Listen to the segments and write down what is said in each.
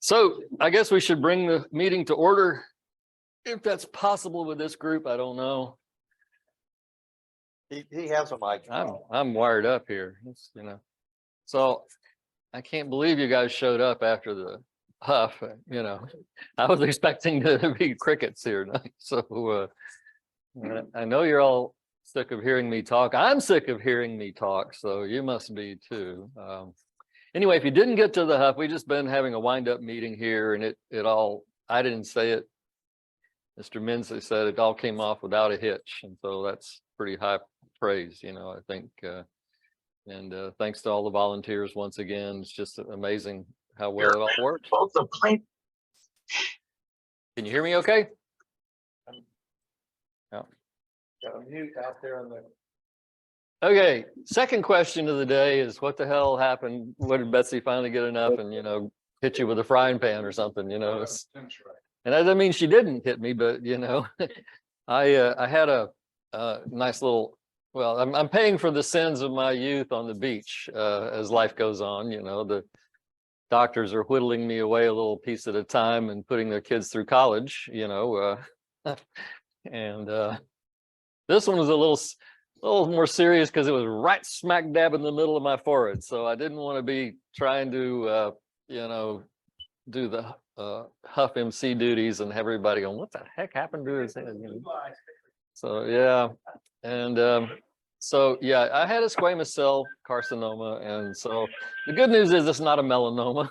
So I guess we should bring the meeting to order. If that's possible with this group, I don't know. He has a mic. I'm wired up here, you know. So I can't believe you guys showed up after the huff, you know. I was expecting to be crickets here tonight. So I know you're all sick of hearing me talk. I'm sick of hearing me talk, so you must be too. Anyway, if you didn't get to the huff, we've just been having a wind-up meeting here, and it all, I didn't say it. Mr. Minsley said it all came off without a hitch, and so that's pretty high praise, you know, I think. And thanks to all the volunteers once again. It's just amazing how well it all worked. Can you hear me okay? Yeah. Got a mute out there on the. Okay, second question of the day is what the hell happened? What did Betsy finally get enough and, you know, hit you with a frying pan or something, you know? And that doesn't mean she didn't hit me, but, you know, I had a nice little, well, I'm paying for the sins of my youth on the beach as life goes on. You know, the doctors are whittling me away a little piece at a time and putting their kids through college, you know, and this one was a little more serious because it was right smack dab in the middle of my forehead. So I didn't want to be trying to, you know, do the Huff MC duties and have everybody going, what the heck happened to his head? You know? So, yeah. And so, yeah, I had a squamous cell carcinoma. And so the good news is it's not a melanoma.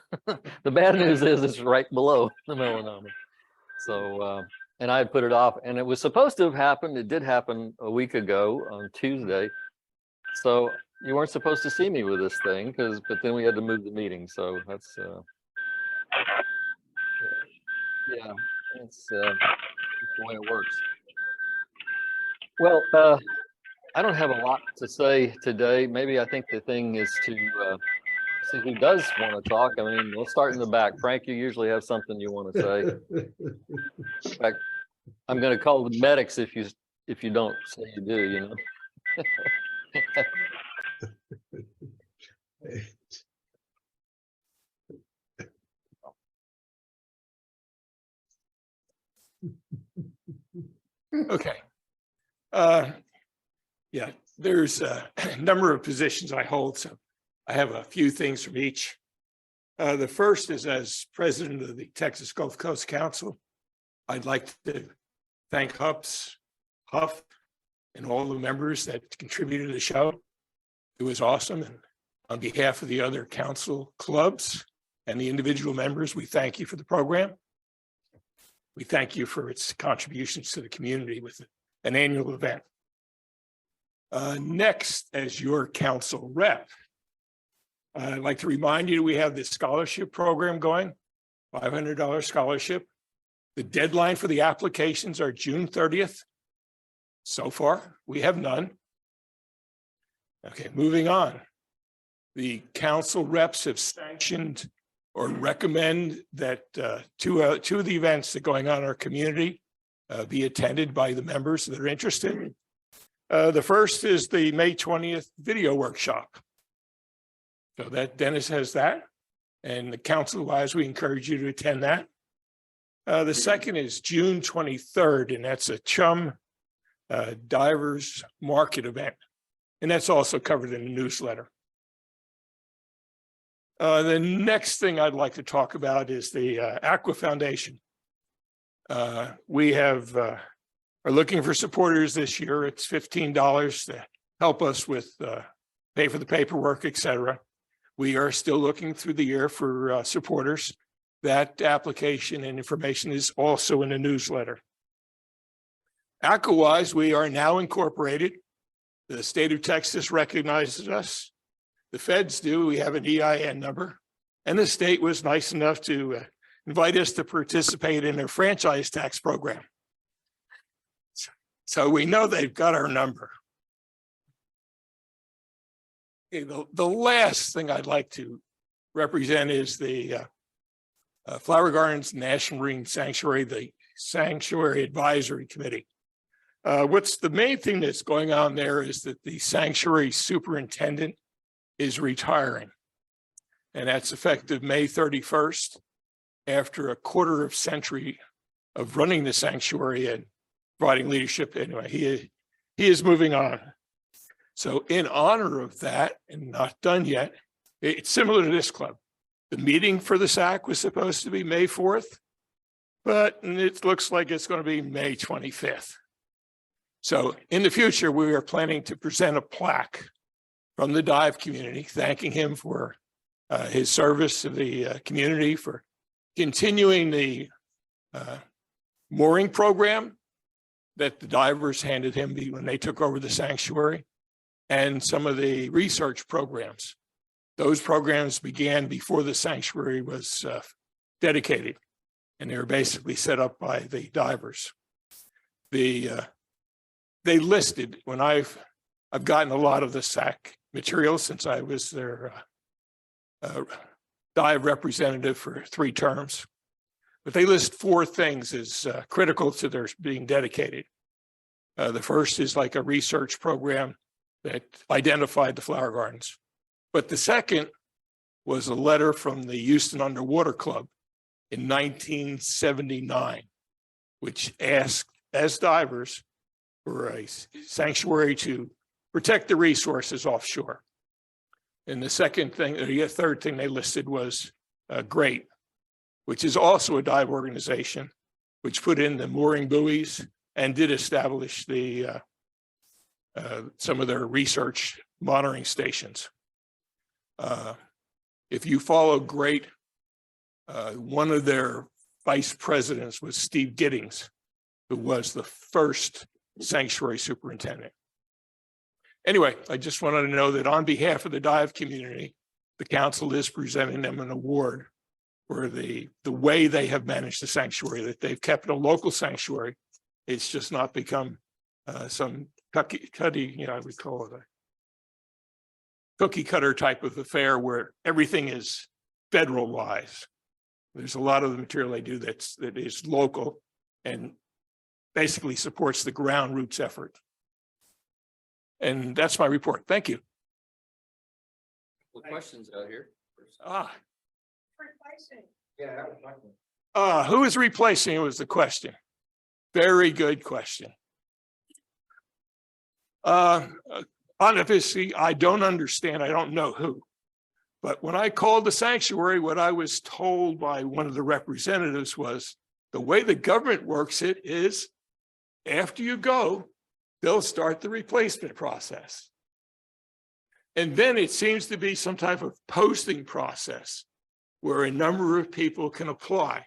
The bad news is it's right below the melanoma. So, and I had put it off, and it was supposed to have happened. It did happen a week ago on Tuesday. So you weren't supposed to see me with this thing but then we had to move the meeting. So that's, yeah, it's the way it works. Well, I don't have a lot to say today. Maybe I think the thing is to see who does want to talk. I mean, we'll start in the back. Frank, you usually have something you want to say. In fact, I'm going to call the medics if you don't say you do, you know. Okay. Yeah, there's a number of positions I hold, so I have a few things from each. The first is as president of the Texas Gulf Coast Council. I'd like to thank HUPS, Huff, and all the members that contributed to the show. It was awesome. And on behalf of the other council clubs and the individual members, we thank you for the program. We thank you for its contributions to the community with an annual event. Next, as your council rep, I'd like to remind you we have this scholarship program going, $500 scholarship. The deadline for the applications are June 30th. So far, we have none. Okay, moving on. The council reps have sanctioned or recommend that two of the events that are going on in our community be attended by the members that are interested. The first is the May 20th video workshop. So that Dennis has that, and the council-wise, we encourage you to attend that. The second is June 23rd, and that's a Chum Divers Market event, and that's also covered in the newsletter. The next thing I'd like to talk about is the Aqua Foundation. We are looking for supporters this year. It's $15 to help us with pay for the paperwork, etc. We are still looking through the year for supporters. That application and information is also in the newsletter. Aqua-wise, we are now incorporated. The state of Texas recognizes us. The feds do. We have an EIN number. And the state was nice enough to invite us to participate in their franchise tax program. So we know they've got our number. Okay, the last thing I'd like to represent is the Flower Gardens National Marine Sanctuary, the Sanctuary Advisory Committee. What's the main thing that's going on there is that the sanctuary superintendent is retiring. and that's effective May 31st, after a quarter of century of running the sanctuary and providing leadership. Anyway, he is moving on. So in honor of that, and not done yet, it's similar to this club. The meeting for the SAC was supposed to be May 4th, but it looks like it's going to be May 25th. So in the future, we are planning to present a plaque from the dive community, thanking him for his service to the community, for continuing the mooring program that the divers handed him when they took over the sanctuary, and some of the research programs. Those programs began before the sanctuary was dedicated, and they were basically set up by the divers. They listed, when I've gotten a lot of the SAC material since I was their dive representative for 3 terms, but they list 4 things as critical to their being dedicated. The first is like a research program that identified the flower gardens. But the second was a letter from the Houston Underwater Club in 1979, which asked, as divers, for a sanctuary to protect the resources offshore. And the second thing, or the third thing they listed was GREAT, which is also a dive organization, which put in the mooring buoys and did establish the some of their research monitoring stations. If you follow GREAT, one of their vice presidents was Steve Giddings, who was the first sanctuary superintendent. Anyway, I just wanted to know that on behalf of the dive community, the council is presenting them an award for the way they have managed the sanctuary, that they've kept it a local sanctuary. It's just not become some cookie, you know, I would call it a cookie cutter type of affair where everything is federal wise. There's a lot of the material they do that is local and basically supports the ground roots effort. And that's my report. Thank you. Well, questions out here. Yeah, that was my one. Who is replacing was the question. Very good question. Obviously, I don't understand. I don't know who. But when I called the sanctuary, what I was told by one of the representatives was the way the government works it is after you go, they'll start the replacement process. And then it seems to be some type of posting process where a number of people can apply.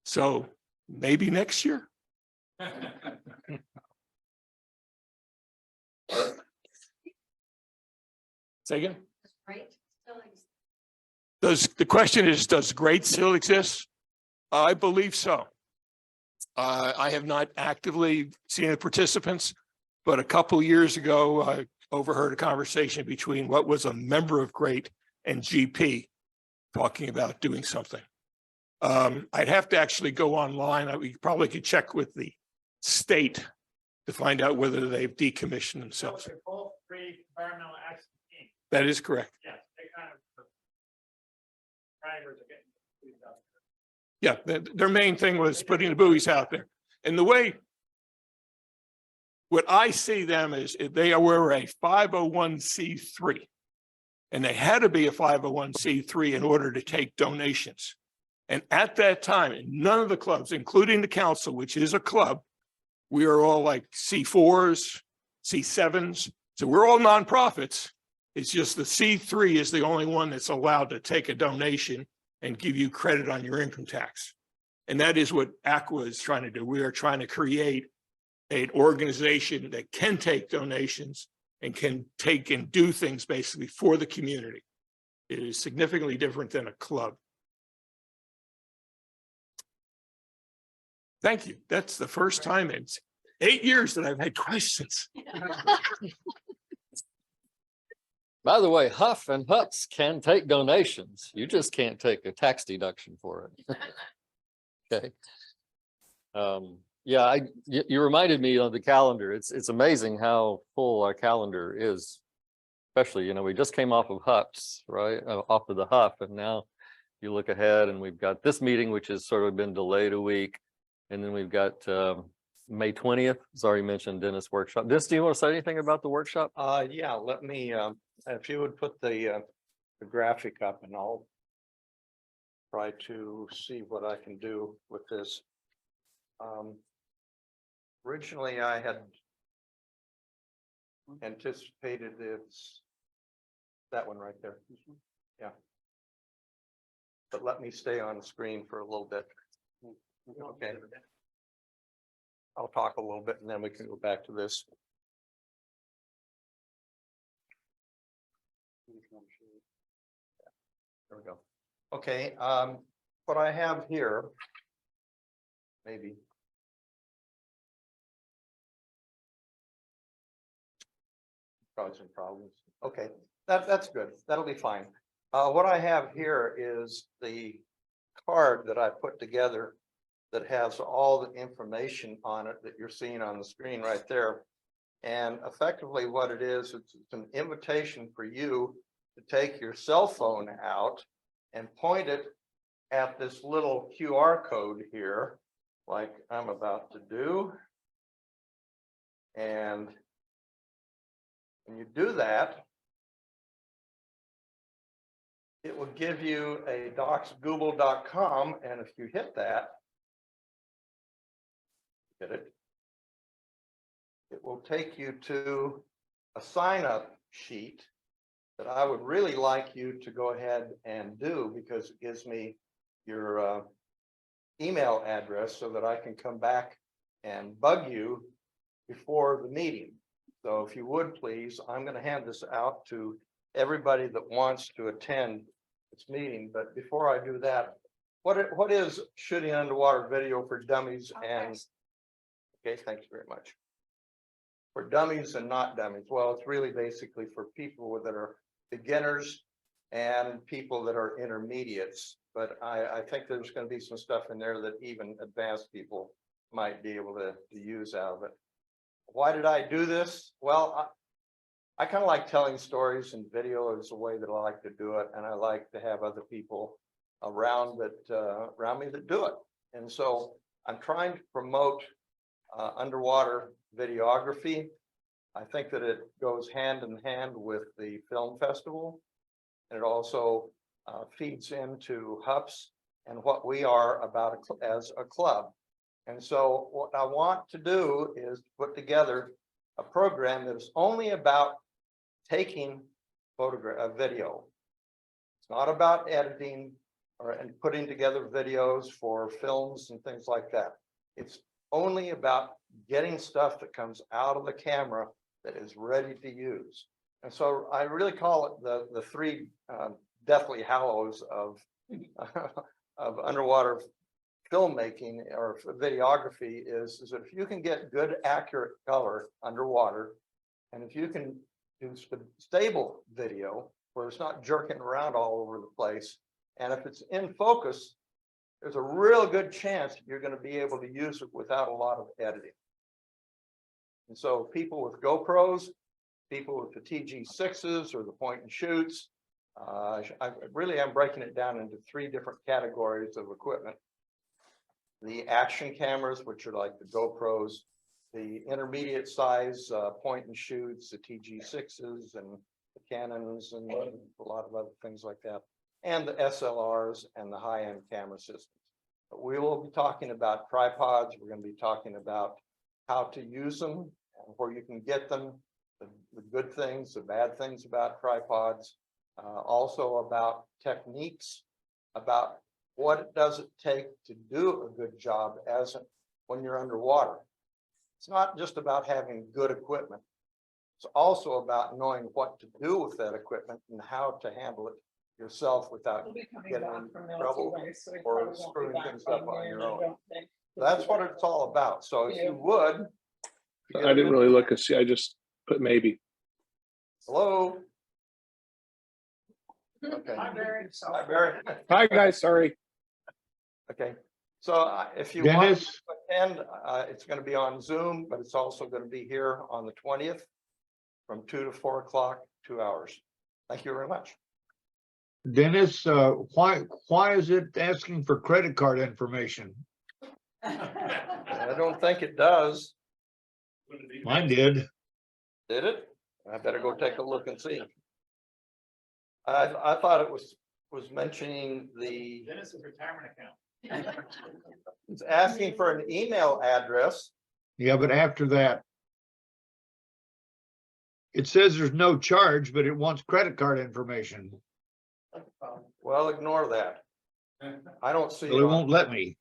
So maybe next year. Say again? The question is, does GREAT still exist? I believe so. I have not actively seen the participants, but a couple years ago, I overheard a conversation between what was a member of GREAT and GP talking about doing something. I'd have to actually go online. We probably could check with the state to find out whether they've decommissioned themselves. They're both free environmental action teams. That is correct. Yes, they kind of drivers are getting these out there. Yeah, their main thing was putting the buoys out there. And the way, what I see them is they were a 501c3. And they had to be a 501c3 in order to take donations. And at that time, none of the clubs, including the council, which is a club, we are all like C4s, C7s. So we're all nonprofits. It's just the C3 is the only one that's allowed to take a donation and give you credit on your income tax. And that is what Aqua is trying to do. We are trying to create an organization that can take donations and can take and do things basically for the community. It is significantly different than a club. Thank you. That's the first time in 8 years that I've had questions. By the way, HUF and HUPS can take donations. You just can't take a tax deduction for it. Okay. Yeah, you reminded me of the calendar. It's amazing how full our calendar is. especially, you know, we just came off of HUPS, right? Off of the HUP, and now you look ahead and we've got this meeting, which has sort of been delayed a week. And then we've got May 20th, as already mentioned, Dennis workshop. Dennis, do you want to say anything about the workshop? Yeah, let me, if you would put the graphic up and I'll try to see what I can do with this. Originally, I had anticipated it's that one right there. Yeah. But let me stay on the screen for a little bit. Okay. I'll talk a little bit and then we can go back to this. There we go. Okay, what I have here, maybe. Probably some problems. Okay, that's good. That'll be fine. What I have here is the card that I put together that has all the information on it that you're seeing on the screen right there. And effectively what it is, it's an invitation for you to take your cell phone out and point it at this little QR code here, like I'm about to do. And when you do that, it will give you a docsgoogle.com, and if you hit that, it will take you to a sign-up sheet that I would really like you to go ahead and do, because it gives me your email address so that I can come back and bug you before the meeting. So if you would please, I'm going to hand this out to everybody that wants to attend this meeting. But before I do that, what is shooting underwater video for dummies and okay, thanks very much. For dummies and not dummies. Well, it's really basically for people that are beginners and people that are intermediates. But I think there's going to be some stuff in there that even advanced people might be able to use out of it. Why did I do this? Well, I kind of like telling stories, and video is a way that I like to do it. And I like to have other people around me that do it. And so I'm trying to promote underwater videography. I think that it goes hand in hand with the film festival, and it also feeds into HUPS and what we are about as a club. And so what I want to do is put together a program that is only about taking video. It's not about editing and putting together videos for films and things like that. It's only about getting stuff that comes out of the camera that is ready to use. And so I really call it the three deathly hallows of of underwater filmmaking or videography is that if you can get good, accurate color underwater, and if you can do stable video where it's not jerking around all over the place, and if it's in focus, there's a real good chance you're going to be able to use it without a lot of editing. And so people with GoPros, people with the TG6s or the point and shoots, I really am breaking it down into three different categories of equipment. The action cameras, which are like the GoPros, the intermediate size point and shoots, the TG6s and the Canons and a lot of other things like that, and the SLRs and the high-end camera systems. But we will be talking about tripods. We're going to be talking about how to use them and where you can get them, the good things, the bad things about tripods, also about techniques, about what does it take to do a good job when you're underwater. It's not just about having good equipment. It's also about knowing what to do with that equipment and how to handle it yourself without getting in trouble or screwing things up on your own. That's what it's all about. So if you would. I didn't really look and see. I just put maybe. Hello. Okay. Hi, Barry. Hi, Barry. Hi, guys. Sorry. Okay. So if you want to attend, it's going to be on Zoom, but it's also going to be here on the 20th from 2 to 4 o'clock, 2 hours. Thank you very much. Dennis, why is it asking for credit card information? I don't think it does. Mine did. Did it? I better go take a look and see. I thought it was mentioning the, Dennis's retirement account. it's asking for an email address. Yeah, but after that, it says there's no charge, but it wants credit card information. Well, ignore that. I don't see. Well, it won't let me.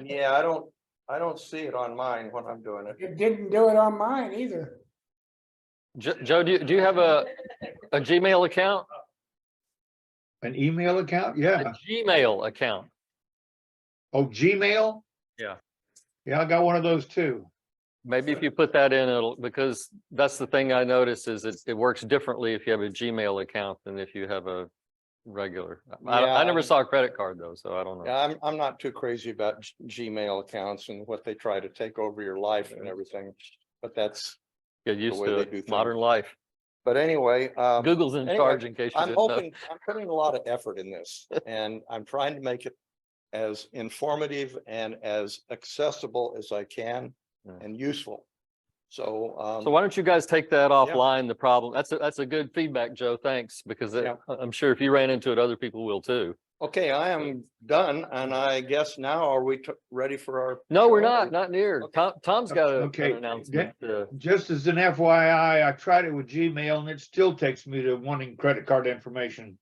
Yeah, I don't see it on mine when I'm doing it. It didn't do it on mine either. Joe, do you have a Gmail account? An email account? A Yeah. Gmail account. Oh, Gmail? Yeah. Yeah, I got one of those too. Maybe if you put that in, it'll, because that's the thing I noticed is it works differently if you have a Gmail account than if you have a regular. I never saw a credit card though, so I don't know. Yeah, I'm not too crazy about Gmail accounts and what they try to take over your life and everything, but that's, Get used way they to do it. Modern life. but anyway. Google's in anyway, charge in case you I'm didn't know. hoping, I'm putting a lot of effort in this and I'm trying to make it as informative and as accessible as I can Yeah. and useful. So, So why don't you guys take that offline? The problem, that's a good feedback, Joe. Thanks, because Yeah. I'm sure if you ran into it, other people will too. okay, I am done and I guess now are we ready for our? No, we're show? not near. Okay. Tom's got Okay. an announcement. Just as an FYI, I tried it with Gmail and it still takes me to wanting credit card information.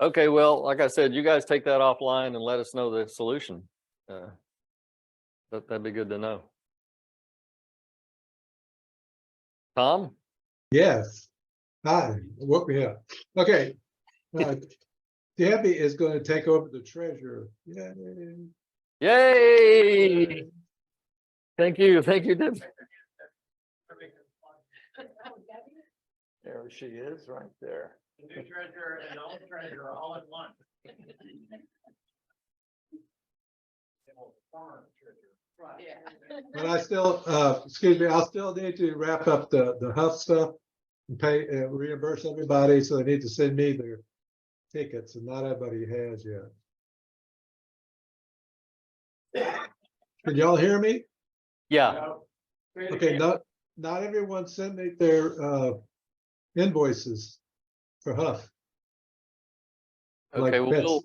Okay, well, like I said, you guys take that offline and let us know the solution. That'd be good to know. Tom? Yes. Hi, what we have. Okay. Debbie is going to take over the treasurer. Yay. Yay! Thank you, Deb. There she is, right there. The new treasurer and the old treasurer all in one. But I still, excuse me, I'll still need to wrap up the HUPS stuff and pay, reimburse everybody. So they need to send me their tickets and not everybody has yet. Can y'all hear me? Yeah, Okay, not everyone sent me their invoices for HUF. okay, Like well,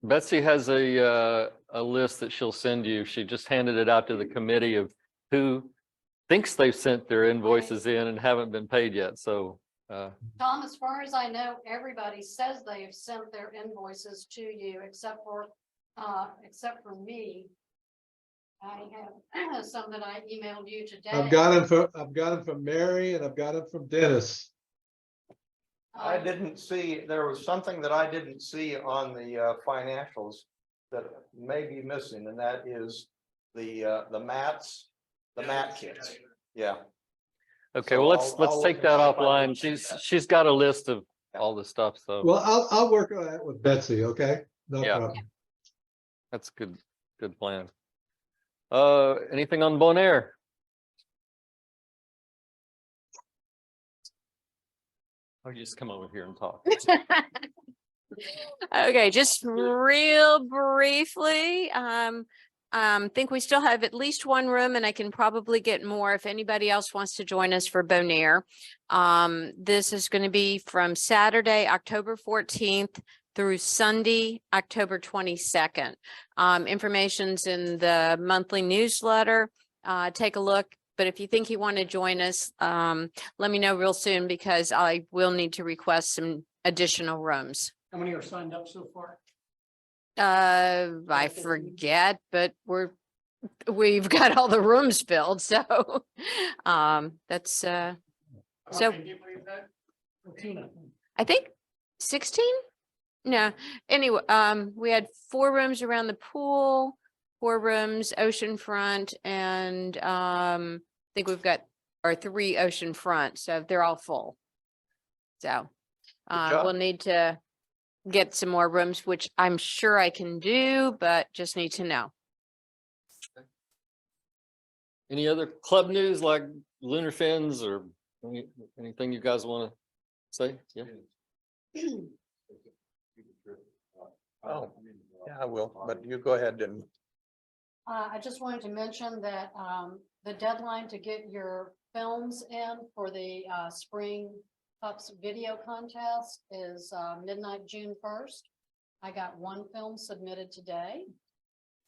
Betsy has a list that she'll send you. She just handed it out to the committee of who thinks they've sent their invoices in and haven't been paid yet, so. Tom, as far as I know, everybody says they have sent their invoices to you except for me. I have some that I emailed you today. I've got them from Mary and I've got them from Dennis. I didn't see, there was something that I didn't see on the financials that may be missing, and that is the mats, the mat kits. Yeah. Okay, So well, let's I'll take look that and see if I offline. She's got a list of all the stuff, so Well, I'll work on that with Betsy, okay? No Yeah. problem. that's good plan. Anything on Bonaire? Or you just come over here and talk. Okay, just real briefly, think we still have at least one room and I can probably get more if anybody else wants to join us for Bonaire. This is going to be from Saturday, October 14th through Sunday, October 22nd. Information's in the monthly newsletter. Take a look. But if you think you want to join us, let me know real soon because I will need to request some additional rooms. How many are signed up so far? I forget, but we've got all the rooms filled, so that's so I think 16. No, anyway, we had 4 rooms around the pool, 4 rooms oceanfront, and I think we've got our 3 oceanfront, so they're all full. So job. we'll need to get some more rooms, which I'm sure I can do, but just need to know. Any other club news like lunar fins or Anything you guys want to say? Yeah. Oh, yeah, I will, but you go ahead and. I just wanted to mention that, the deadline to get your films in for the, spring HUPS video contest is, midnight, June 1st. I got one film submitted today.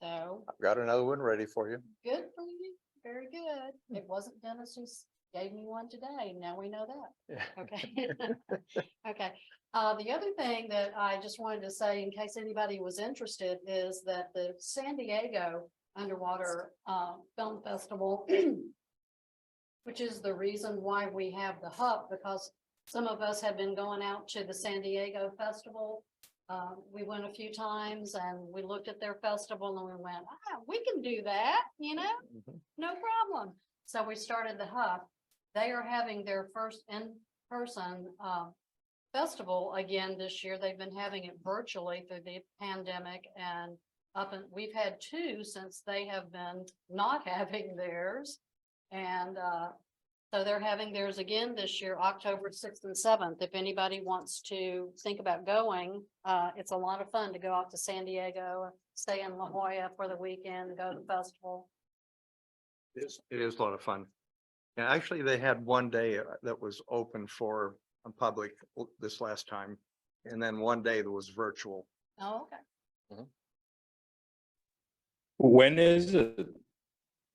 So I've got another one ready for you. good for you. Very good. It wasn't Dennis who gave me one today. Now we know that. Okay. Okay. The other thing that I just wanted to say, in case anybody was interested, is that the San Diego Underwater Film Festival, which is the reason why we have the HUP, because some of us have been going out to the San Diego Festival. We went a few times and we looked at their festival and we went, we can do that, no problem. So we started the HUP. They are having their first in-person festival again this year. They've been having it virtually through the pandemic, and we've had two since they have been not having theirs. And so they're having theirs again this year, October 6th and 7th. If anybody wants to think about going, it's a lot of fun to go out to San Diego, stay in La Jolla for the weekend, go to the festival. It is a lot of fun. And actually, they had one day that was open for public this last time. And then one day that was virtual. Oh, okay. When is it?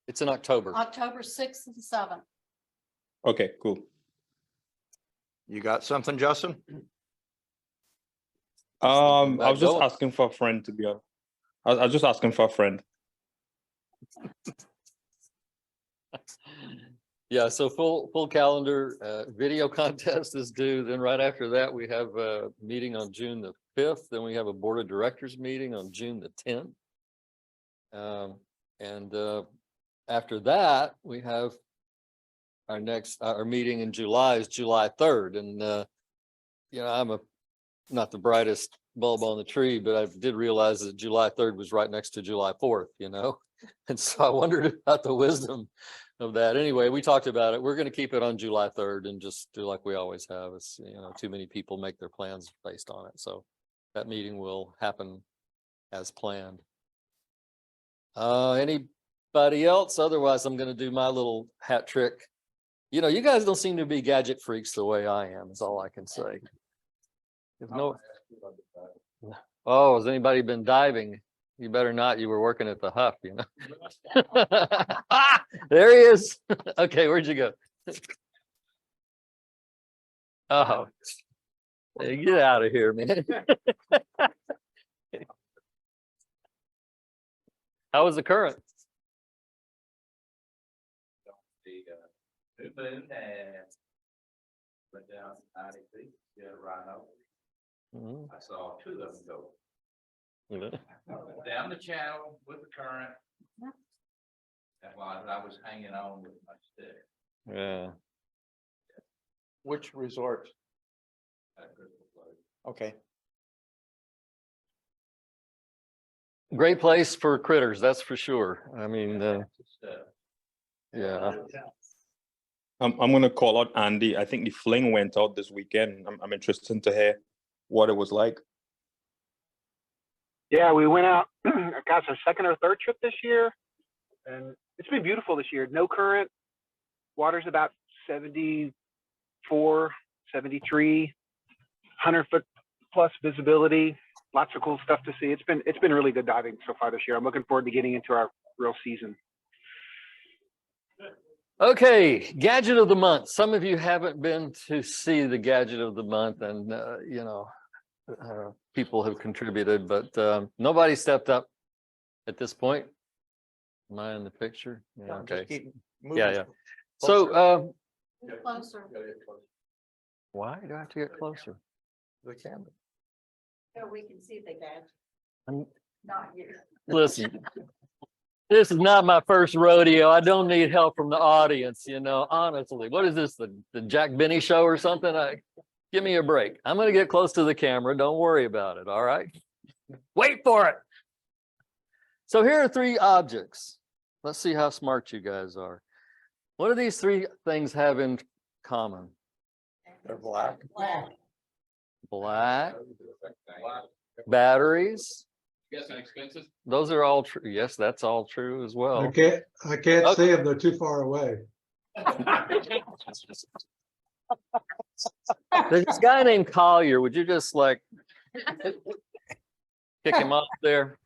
It's in October. October 6th and 7th. Okay, cool. You got something, Justin? I was just going. asking for a friend, to be honest. I was just asking for a friend. Yeah, so full calendar, video contest is due. Then right after that, we have a meeting on June the 5th. Then we have a board of directors meeting on June the 10th. After that, we have our meeting in July is July 3rd. And, I'm not the brightest bulb on the tree, but I did realize that July 3rd was right next to July 4th, And so I wondered about the wisdom of that. Anyway, we talked about it. We're going to keep it on July 3rd and just do like we always have. It's, too many people make their plans based on it. So that meeting will happen as planned. Anybody else? Otherwise, I'm going to do my little hat trick. You guys don't seem to be gadget freaks the way I am, is all I can say. Oh, has anybody been diving? You better not. You were working at the HUP, There he is. Okay, where'd you go? Oh, hey, get out of here, man. How was the current? Mhm. I saw two of them go Yeah. down the channel with the current. And while I was hanging on with my stick. Yeah. Which resort? Okay. Great place for critters, that's for sure. I mean, yeah. I'm gonna call out Andy. I think the fling went out this weekend. I'm interested to hear what it was like. Yeah, we went out, gosh, our second or third trip this year, and it's been beautiful this year. No current, water's about 74, 73, 100-foot plus visibility, lots of cool stuff to see. It's been really good diving so far this year. I'm looking forward to getting into our real season. Okay, gadget of the month. Some of you haven't been to see the gadget of the month, and people have contributed, but nobody stepped up at this point. Am I in the picture? Yeah, Just okay. keep moving Yeah. closer. So Closer. why do I have to get closer? to the camera. So we can see the gadget, I'm- not you. Listen, this is not my first rodeo. I don't need help from the audience, honestly. What is this, the Jack Benny show or something? Give me a break. I'm going to get close to the camera. Don't worry about it. All right. Wait for it. So here are three objects. Let's see how smart you guys are. What do these three things have in common? They're black. Black batteries. Guessing expensive? Those are all true. Yes, that's all true as well. I can't see them. They're too far away. There's this guy named Collier. Would you just like kick him off there?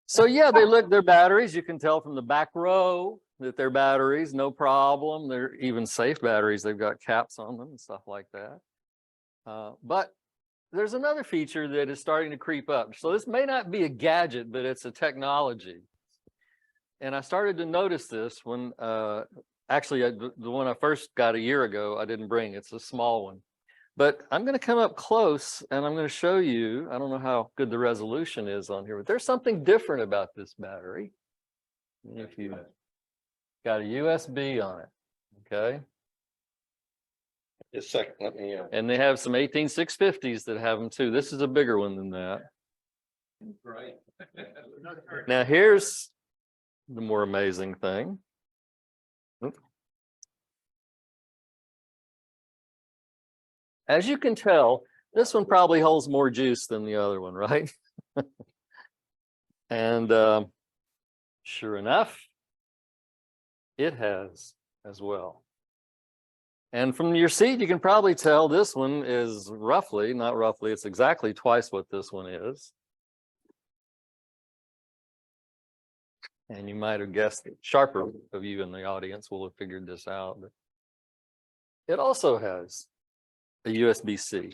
So yeah, they're batteries. You can tell from the back row that they're batteries, no problem. They're even safe batteries. They've got caps on them and stuff like that. But there's another feature that is starting to creep up. So this may not be a gadget, but it's a technology. And I started to notice this when, actually the one I first got a year ago, I didn't bring. It's a small one. But I'm going to come up close and I'm going to show you, I don't know how good the resolution is on here, but there's something different about this battery. If you got a USB on it, okay? Just a second, let me. And they have some 18650s that have them too. This is a bigger one than that. Right. Now here's the more amazing thing. As you can tell, this one probably holds more juice than the other one, right? And sure enough, it has as well. And from your seat, you can probably tell this one is roughly, not roughly, it's exactly twice what this one is. And you might have guessed it. Sharper of you in the audience will have figured this out. But it also has a USB-C.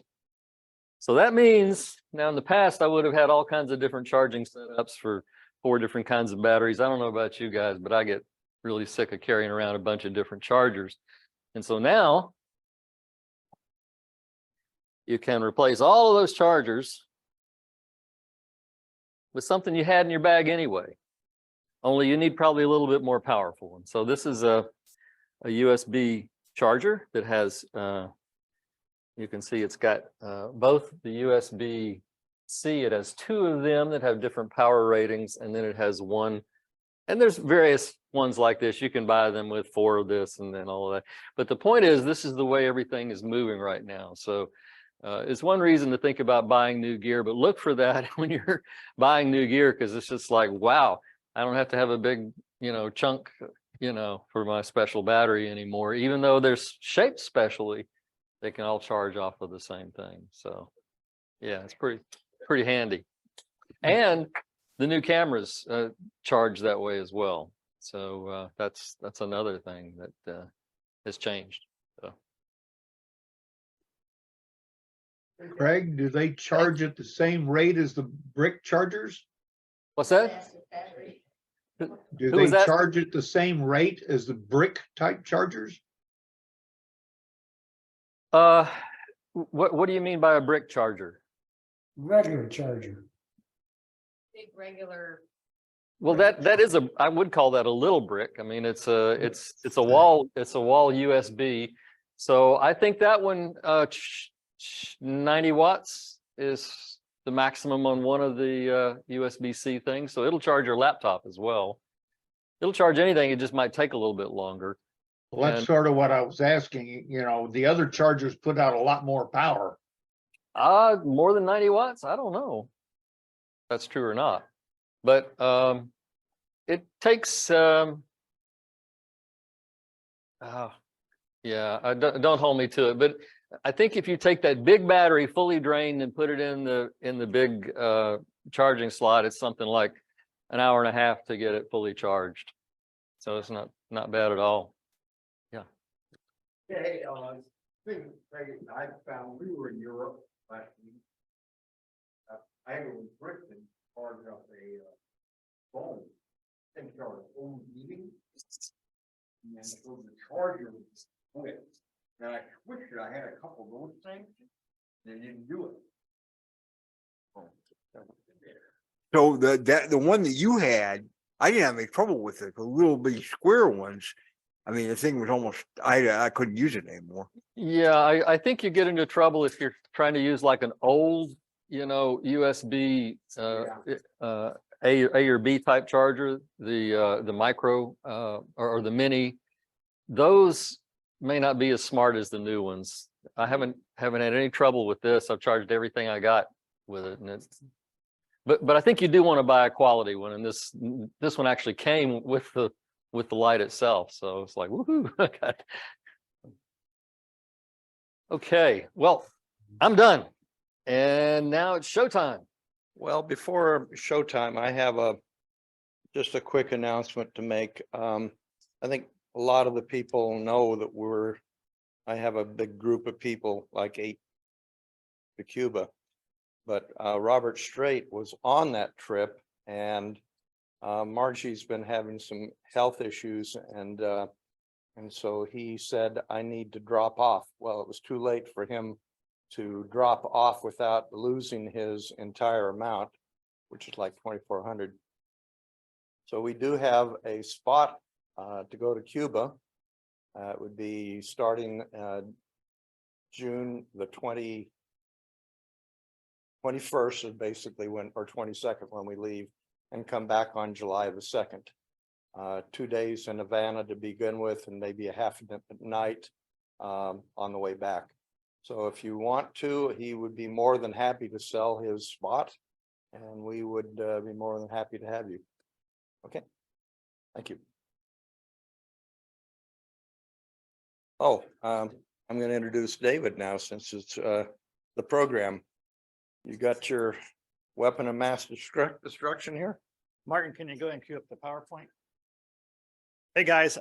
So that means now in the past, I would have had all kinds of different charging setups for 4 different kinds of batteries. I don't know about you guys, but I get really sick of carrying around a bunch of different chargers. And so now you can replace all of those chargers with something you had in your bag anyway. Only you need probably a little bit more powerful one. So this is a USB charger that has, you can see it's got both the USB-C, it has 2 of them that have different power ratings, and then it has one, and there's various ones like this. You can buy them with 4 of this and then all of that. But the point is, this is the way everything is moving right now. So it's one reason to think about buying new gear, but look for that when you're buying new gear, because it's just like, wow, I don't have to have a big, chunk, for my special battery anymore. Even though they're shaped specially, they can all charge off of the same thing. So yeah, it's pretty handy. And the new cameras charge that way as well. So that's another thing that has changed. So. Craig, do they charge at the same rate as the brick chargers? What's that? Do Who they was that? charge at the same rate as the brick type chargers? What do you mean by a brick charger? Regular charger. Big regular. Well, that is I would call that a little brick. I mean, it's a wall USB. So I think that one 90 watts is the maximum on one of the USB-C things. So it'll charge your laptop as well. It'll charge anything. It just might take a little bit longer. Well, that's sort of what I was asking. The other chargers put out a lot more power. More than 90 watts? I don't know if that's true or not. But it takes, yeah, don't hold me to it. But I think if you take that big battery fully drained and put it in the big charging slot, it's something like an hour and a half to get it fully charged. So it's not bad at all. Yeah. Hey, I found we were in Europe last week. I was Britain part of a phone. And our own meeting. And so the charger was split. And I switched it. I had a couple of those things. They didn't do it. So the one that you had, I didn't have any trouble with it. The little bitty square ones. I mean, the thing was almost, I couldn't use it anymore. Yeah, I think you get into trouble if you're trying to use like an old, USB A or B type charger, the micro or the mini. Those may not be as smart as the new ones. I haven't had any trouble with this. I've charged everything I got with it, and it's. But I think you do want to buy a quality one, and this one actually came with the light itself, so it's like woohoo. Okay, well, I'm done, and now it's showtime. Well, before showtime, I have just a quick announcement to make. I think a lot of the people know that I have a big group of people, like 8 to Cuba. But Robert Strait was on that trip, and Margie's been having some health issues, and so he said, I need to drop off. Well, it was too late for him to drop off without losing his entire amount, which is like 2,400. So we do have a spot to go to Cuba. It would be starting June the 21st is basically or 22nd when we leave, and come back on July the 2nd. 2 days in Havana to begin with, and maybe a half night on the way back. So if you want to, he would be more than happy to sell his spot, and we would be more than happy to have you. Okay, thank you. Oh, I'm going to introduce David now, since it's the program. You got your weapon of mass destruction here? Martin, can you go and cue up the PowerPoint? Hey, guys.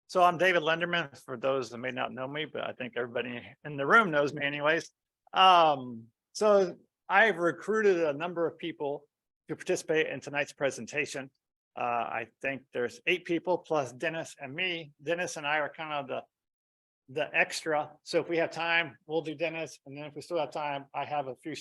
So I'm David Lenderman, for those that may not know me, but I think everybody in the room knows me anyways. So I've recruited a number of people to participate in tonight's presentation. I think there's 8 people plus Dennis and me. Dennis and I are kind of the extra. So if we have time, we'll do Dennis. And then if we still have time, I have a few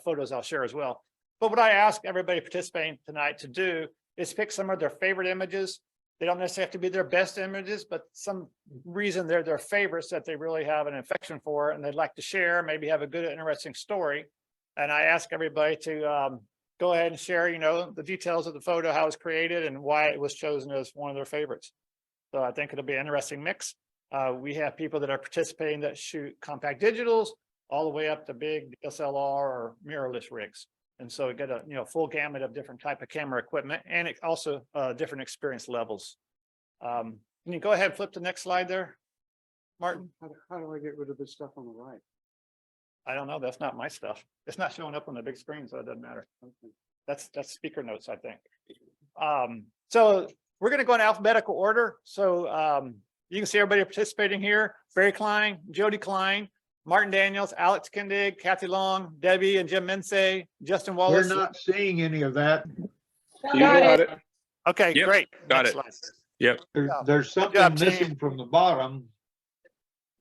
photos I'll share as well. But what I ask everybody participating tonight to do is pick some of their favorite images. They don't necessarily have to be their best images, but some reason they're their favorites that they really have an affection for and they'd like to share, maybe have a good, interesting story. And I ask everybody to go ahead and share, the details of the photo, how it's created and why it was chosen as one of their favorites. So I think it'll be an interesting mix. We have people that are participating that shoot compact digitals all the way up to big DSLR or mirrorless rigs. And so we get a full gamut of different type of camera equipment, and it also different experience levels. Can you go ahead and flip the next slide there, Martin? How do I get rid of this stuff on the right? I don't know. That's not my stuff. It's not showing up on the big screen, so it doesn't matter. Okay. That's speaker notes, I think. So we're going to go in alphabetical order. So you can see everybody participating here: Barry Klein, Jody Klein, Martin Daniels, Alex Kindig, Kathy Long, Debbie and Jim Mensah, Justin Wallace. We're not seeing any of that. You got it. Okay, Yep, great. got Next it. slide. Yep. There's something job, missing team. from the bottom.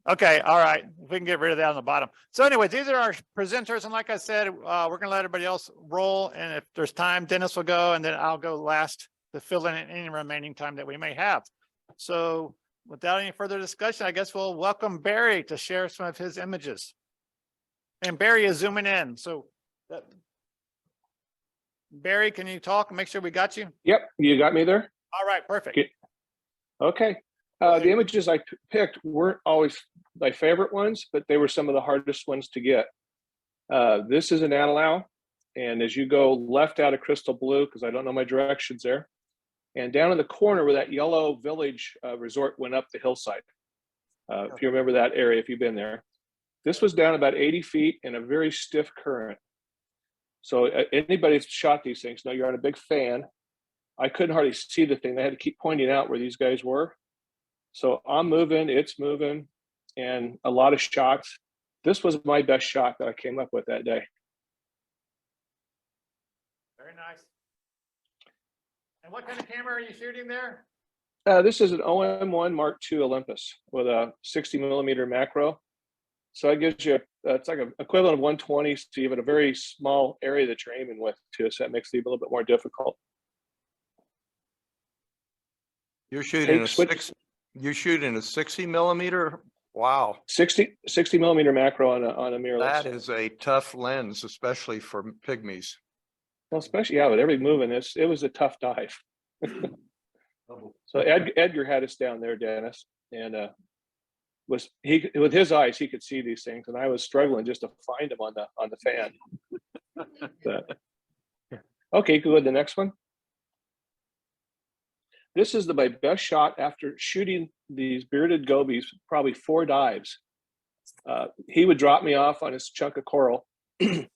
Okay, all right. We can get rid of that on the bottom. So anyway, these are our presenters. And like I said, we're going to let everybody else roll. And if there's time, Dennis will go, and then I'll go last to fill in any remaining time that we may have. So without any further discussion, I guess we'll welcome Barry to share some of his images. And Barry is zooming in. So Barry, can you talk and make sure we got you? Yep, you got me there? All right, perfect. Okay. The images I picked weren't always my favorite ones, but they were some of the hardest ones to get. This is an Analau, and as you go left out of Crystal Blue, because I don't know my directions there, and down in the corner where that yellow village resort went up the hillside. If you remember that area, if you've been there. This was down about 80 feet in a very stiff current. So anybody that's shot these things, know you're on a big fan. I couldn't hardly see the thing. They had to keep pointing out where these guys were. So I'm moving, it's moving, and a lot of shots. This was my best shot that I came up with that day. Very nice. And what kind of camera are you shooting there? This is an OM1 Mark II Olympus with a 60mm macro. So it gives you, it's like an equivalent of 120, so you have a very small area that you're aiming with too, so that makes it a little bit more difficult. You're shooting a 60mm? Wow. 60mm macro on a mirrorless. That is a tough lens, especially for pygmies. Well, especially, yeah, with every movement, it was a tough dive. So Edgar had us down there, Dennis, and was he with his eyes, he could see these things, and I was struggling just to find them on the fan. But, okay, go to the next one. This is my best shot after shooting these bearded gobies, probably 4 dives. He would drop me off on his chunk of coral and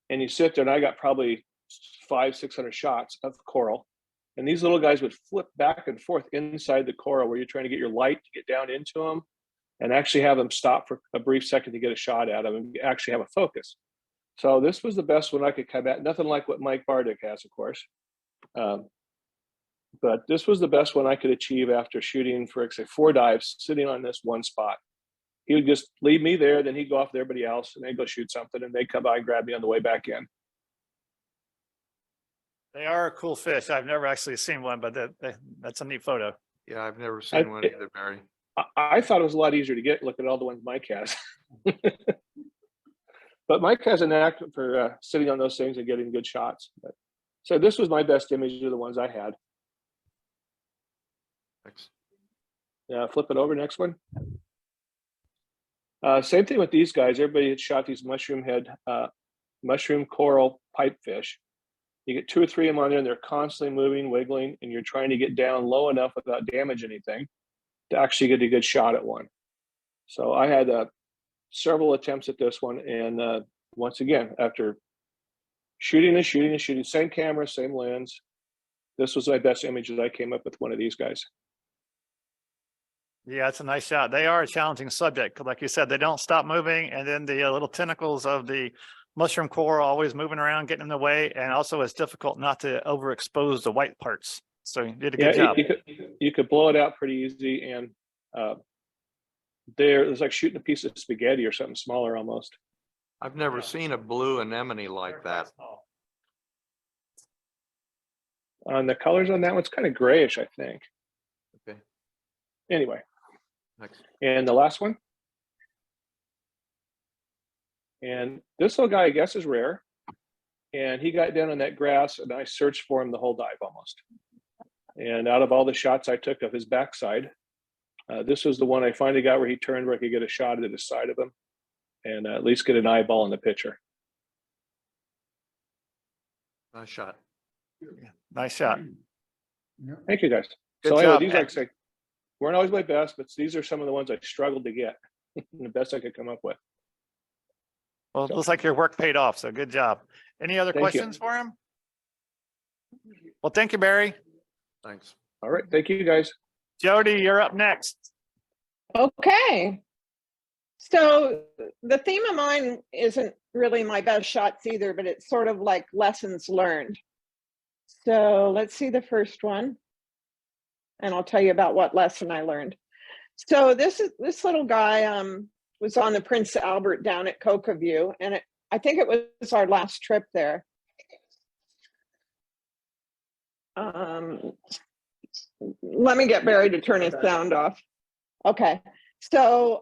you sit there, and I got probably 500-600 shots of coral. And these little guys would flip back and forth inside the coral where you're trying to get your light to get down into them and actually have them stop for a brief second to get a shot at them and actually have a focus. So this was the best one I could come at. Nothing like what Mike Bardick has, of course. But this was the best one I could achieve after shooting for, say, 4 dives, sitting on this one spot. He would just leave me there, then he'd go off to everybody else, and they'd go shoot something, and they'd come by and grab me on the way back in. They are a cool fish. I've never actually seen one, but that's a neat photo. Yeah, I've never seen one either, Barry. I thought it was a lot easier to get. Look at all the ones Mike has. But Mike has a knack for sitting on those things and getting good shots. So this was my best image of the ones I had. Thanks. Yeah, flip it over, next one. Same thing with these guys. Everybody had shot these mushroom coral pipefish. You get 2 or 3 of them on there, and they're constantly moving, wiggling, and you're trying to get down low enough without damage anything to actually get a good shot at one. So I had several attempts at this one, and once again, after shooting, same camera, same lens, this was my best image that I came up with one of these guys. Yeah, it's a nice shot. They are a challenging subject. Like you said, they don't stop moving. And then the little tentacles of the mushroom coral always moving around, getting in the way. And also it's difficult not to overexpose the white parts. So you did a good job. You could blow it out pretty easy. And it was like shooting a piece of spaghetti or something smaller almost. I've never seen a blue anemone like that. On the colors on that one's kind of grayish, I think. Okay. Anyway. Next. And the last one. And this little guy, I guess, is rare. And he got down on that grass, and I searched for him the whole dive almost. And out of all the shots I took of his backside, this was the one I finally got where he turned where I could get a shot at the side of him and at least get an eyeball in the picture. Nice shot. Nice shot. Thank you, guys. Good So anyway, job. these, like I say, weren't always my best, but these are some of the ones I struggled to get. The best I could come up with. Well, it looks like your work paid off. So good job. Any other Thank you. questions for him? Well, thank you, Barry. Thanks. All right. Thank you, guys. Jody, you're up next. Okay. So the theme of mine isn't really my best shots either, but it's sort of like lessons learned. So let's see the first one. And I'll tell you about what lesson I learned. So this little guy was on the Prince Albert down at Cocaview, and I think it was our last trip there. Let me get Barry to turn his sound off. Okay, so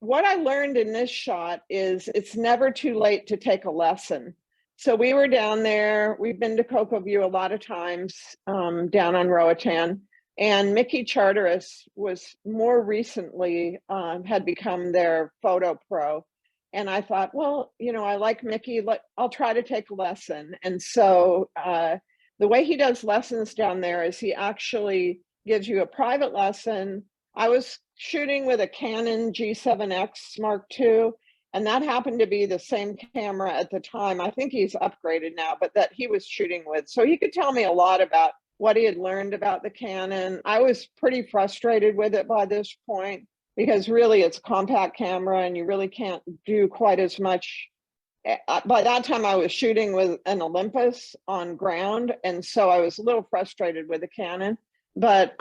what I learned in this shot is it's never too late to take a lesson. So we were down there, we've been to Cocaview a lot of times, down on Roatan, and Mickey Charteris was more recently, had become their photo pro. And I thought, well, you know, I like Mickey, I'll try to take a lesson. And so the way he does lessons down there is he actually gives you a private lesson. I was shooting with a Canon G7X Mark II, and that happened to be the same camera at the time. I think he's upgraded now, but that he was shooting with. So he could tell me a lot about what he had learned about the Canon. I was pretty frustrated with it by this point because really it's a compact camera and you really can't do quite as much. By that time I was shooting with an Olympus on ground, and so I was a little frustrated with the Canon. But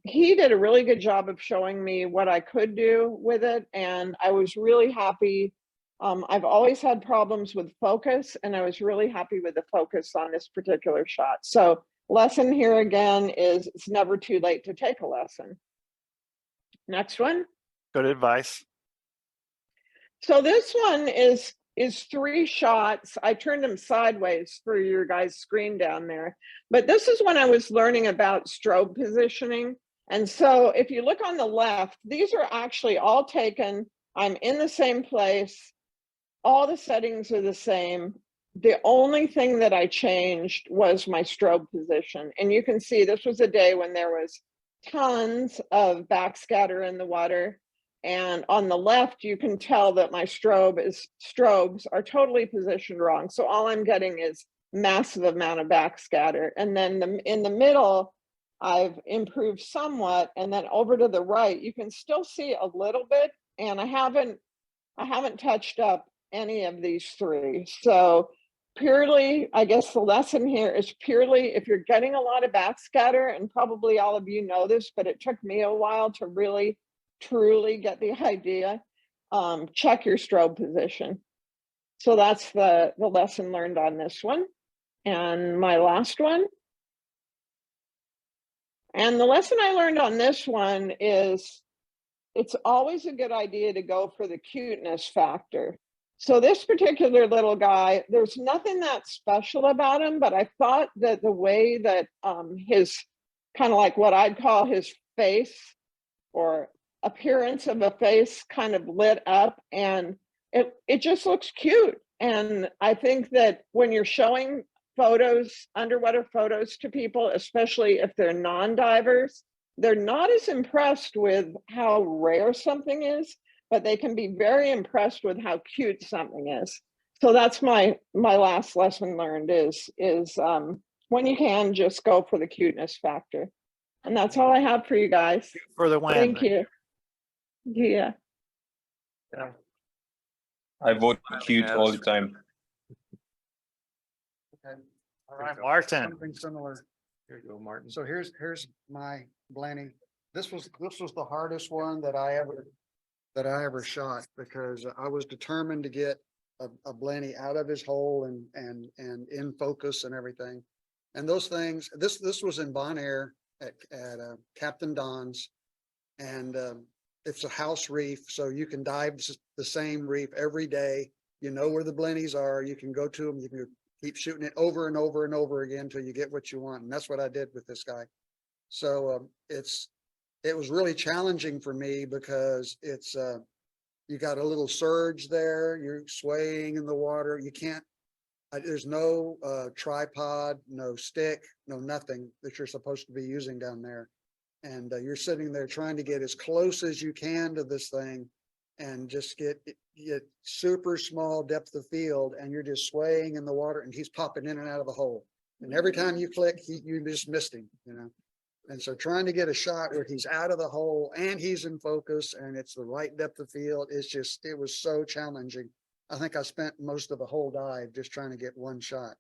he did a really good job of showing me what I could do with it, and I was really happy. I've always had problems with focus, and I was really happy with the focus on this particular shot. So lesson here again is it's never too late to take a lesson. Next one. Good advice. So this one is 3 shots. I turned them sideways for your guys' screen down there. But this is when I was learning about strobe positioning. And so if you look on the left, these are actually all taken. I'm in the same place. All the settings are the same. The only thing that I changed was my strobe position. And you can see this was a day when there was tons of backscatter in the water. And on the left, you can tell that my strobes are totally positioned wrong. So all I'm getting is massive amount of backscatter. And then in the middle, I've improved somewhat. And then over to the right, you can still see a little bit. And I haven't touched up any of these three. So purely, I guess the lesson here is purely if you're getting a lot of backscatter, and probably all of you know this, but it took me a while to really truly get the idea, check your strobe position. So that's the lesson learned on this one. And my last one. And the lesson I learned on this one is it's always a good idea to go for the cuteness factor. So this particular little guy, there's nothing that special about him, but I thought that the way that his kind of like what I'd call his face or appearance of a face kind of lit up, and it just looks cute. And I think that when you're showing photos, underwater photos to people, especially if they're non-divers, they're not as impressed with how rare something is, but they can be very impressed with how cute something is. So that's my last lesson learned is when you can, just go for the cuteness factor. And that's all I have for you guys. For the win. Thank you. Yeah. I vote cute all the time. Okay. All right, Martin. Something similar. Here you go, Martin. So here's my Blenny. This was the hardest one that I ever shot, because I was determined to get a Blenny out of his hole and in focus and everything. And those things, this was in Bon Air at Captain Don's, and it's a house reef, so you can dive the same reef every day. You know where the Blennies are. You can go to them. You can keep shooting it over and over and over again until you get what you want. And that's what I did with this guy. So it was really challenging for me, because it's you got a little surge there. You're swaying in the water. You can't. There's no tripod, no stick, no nothing that you're supposed to be using down there. And you're sitting there trying to get as close as you can to this thing and just get super small depth of field, and you're just swaying in the water, and he's popping in and out of the hole. And every time you click, you just missed him, you know. And so trying to get a shot where he's out of the hole and he's in focus and it's the right depth of field, it was so challenging. I think I spent most of the whole dive just trying to get one shot,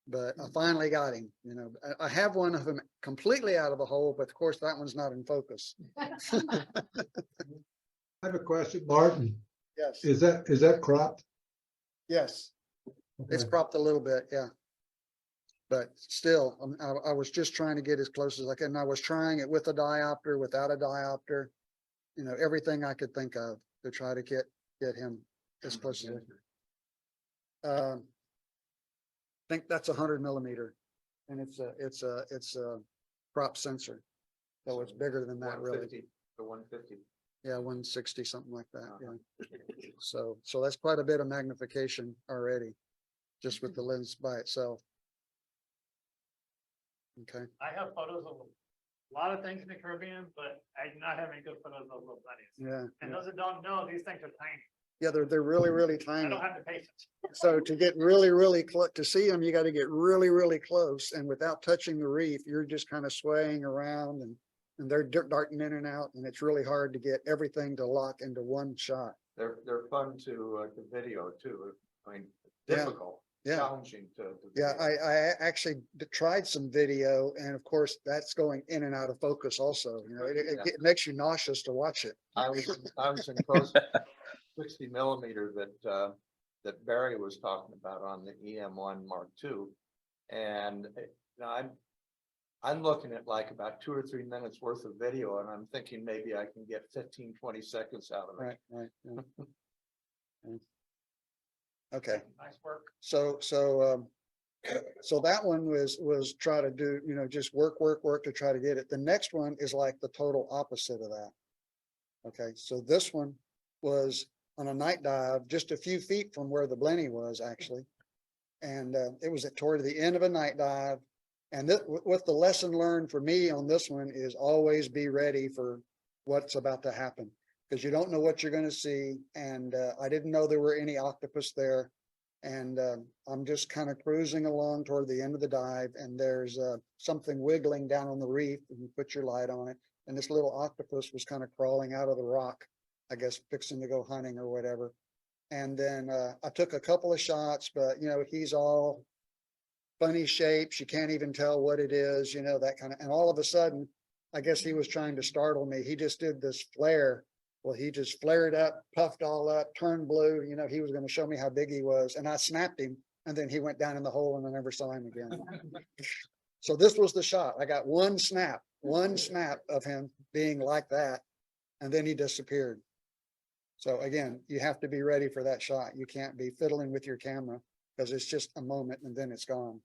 but I finally got him. You know, I have one of them completely out of the hole, but of course that one's not in focus. I have a question, Martin. Yes. Is that cropped? Yes. It's Okay. cropped a little bit. Yeah. But still, I was just trying to get as close as I can. And I was trying it with a diopter, without a diopter, you know, everything I could think of to try to get him as close as I could. I think that's 100 millimeter, and it's a crop sensor, so it's bigger than that, really. The 150. Yeah, 160, something like that. Yeah. So that's quite a bit of magnification already, just with the lens by itself. Okay. I have photos of a lot of things in the Caribbean, but I do not have any good photos of little Blennies. Yeah. And those that don't know, these things are tiny. Yeah, they're really, really I tiny. don't have the patience. So to get really close to see them, you got to get really close, and without touching the reef, you're just kind of swaying around, and they're darting in and out, and it's really hard to get everything to lock into one shot. They're fun to video too. I mean, Yeah. difficult, Yeah. challenging to Yeah, video. I actually tried some video, and of course that's going in and out of focus also. You know, it makes you nauseous to watch it. I was in close 60 millimeter that Barry was talking about on the EM1 Mark II, and I'm looking at like about 2 or 3 minutes worth of video, and I'm thinking maybe I can get 15-20 seconds out of it. Right. Yeah. Okay. Nice work. So So that one was try to do, just work to try to get it. The next one is like the total opposite of that. Okay, so this one was on a night dive, just a few feet from where the Blenny was actually. And it was toward the end of a night dive. And what the lesson learned for me on this one is always be ready for what's about to happen, because you don't know what you're going to see. And I didn't know there were any octopus there. And I'm just kind of cruising along toward the end of the dive, and there's something wiggling down on the reef, and you put your light on it. And this little octopus was kind of crawling out of the rock, I guess, fixing to go hunting or whatever. And then I took a couple of shots, but he's all funny shapes. You can't even tell what it is, that kind of, and all of a sudden, I guess he was trying to startle me. He just did this flare. Well, he just flared up, puffed all up, turned blue. He was going to show me how big he was. And I snapped him, and then he went down in the hole, and I never saw him again. So this was the shot. I got one snap of him being like that, and then he disappeared. So again, you have to be ready for that shot. You can't be fiddling with your camera, because it's just a moment and then it's gone.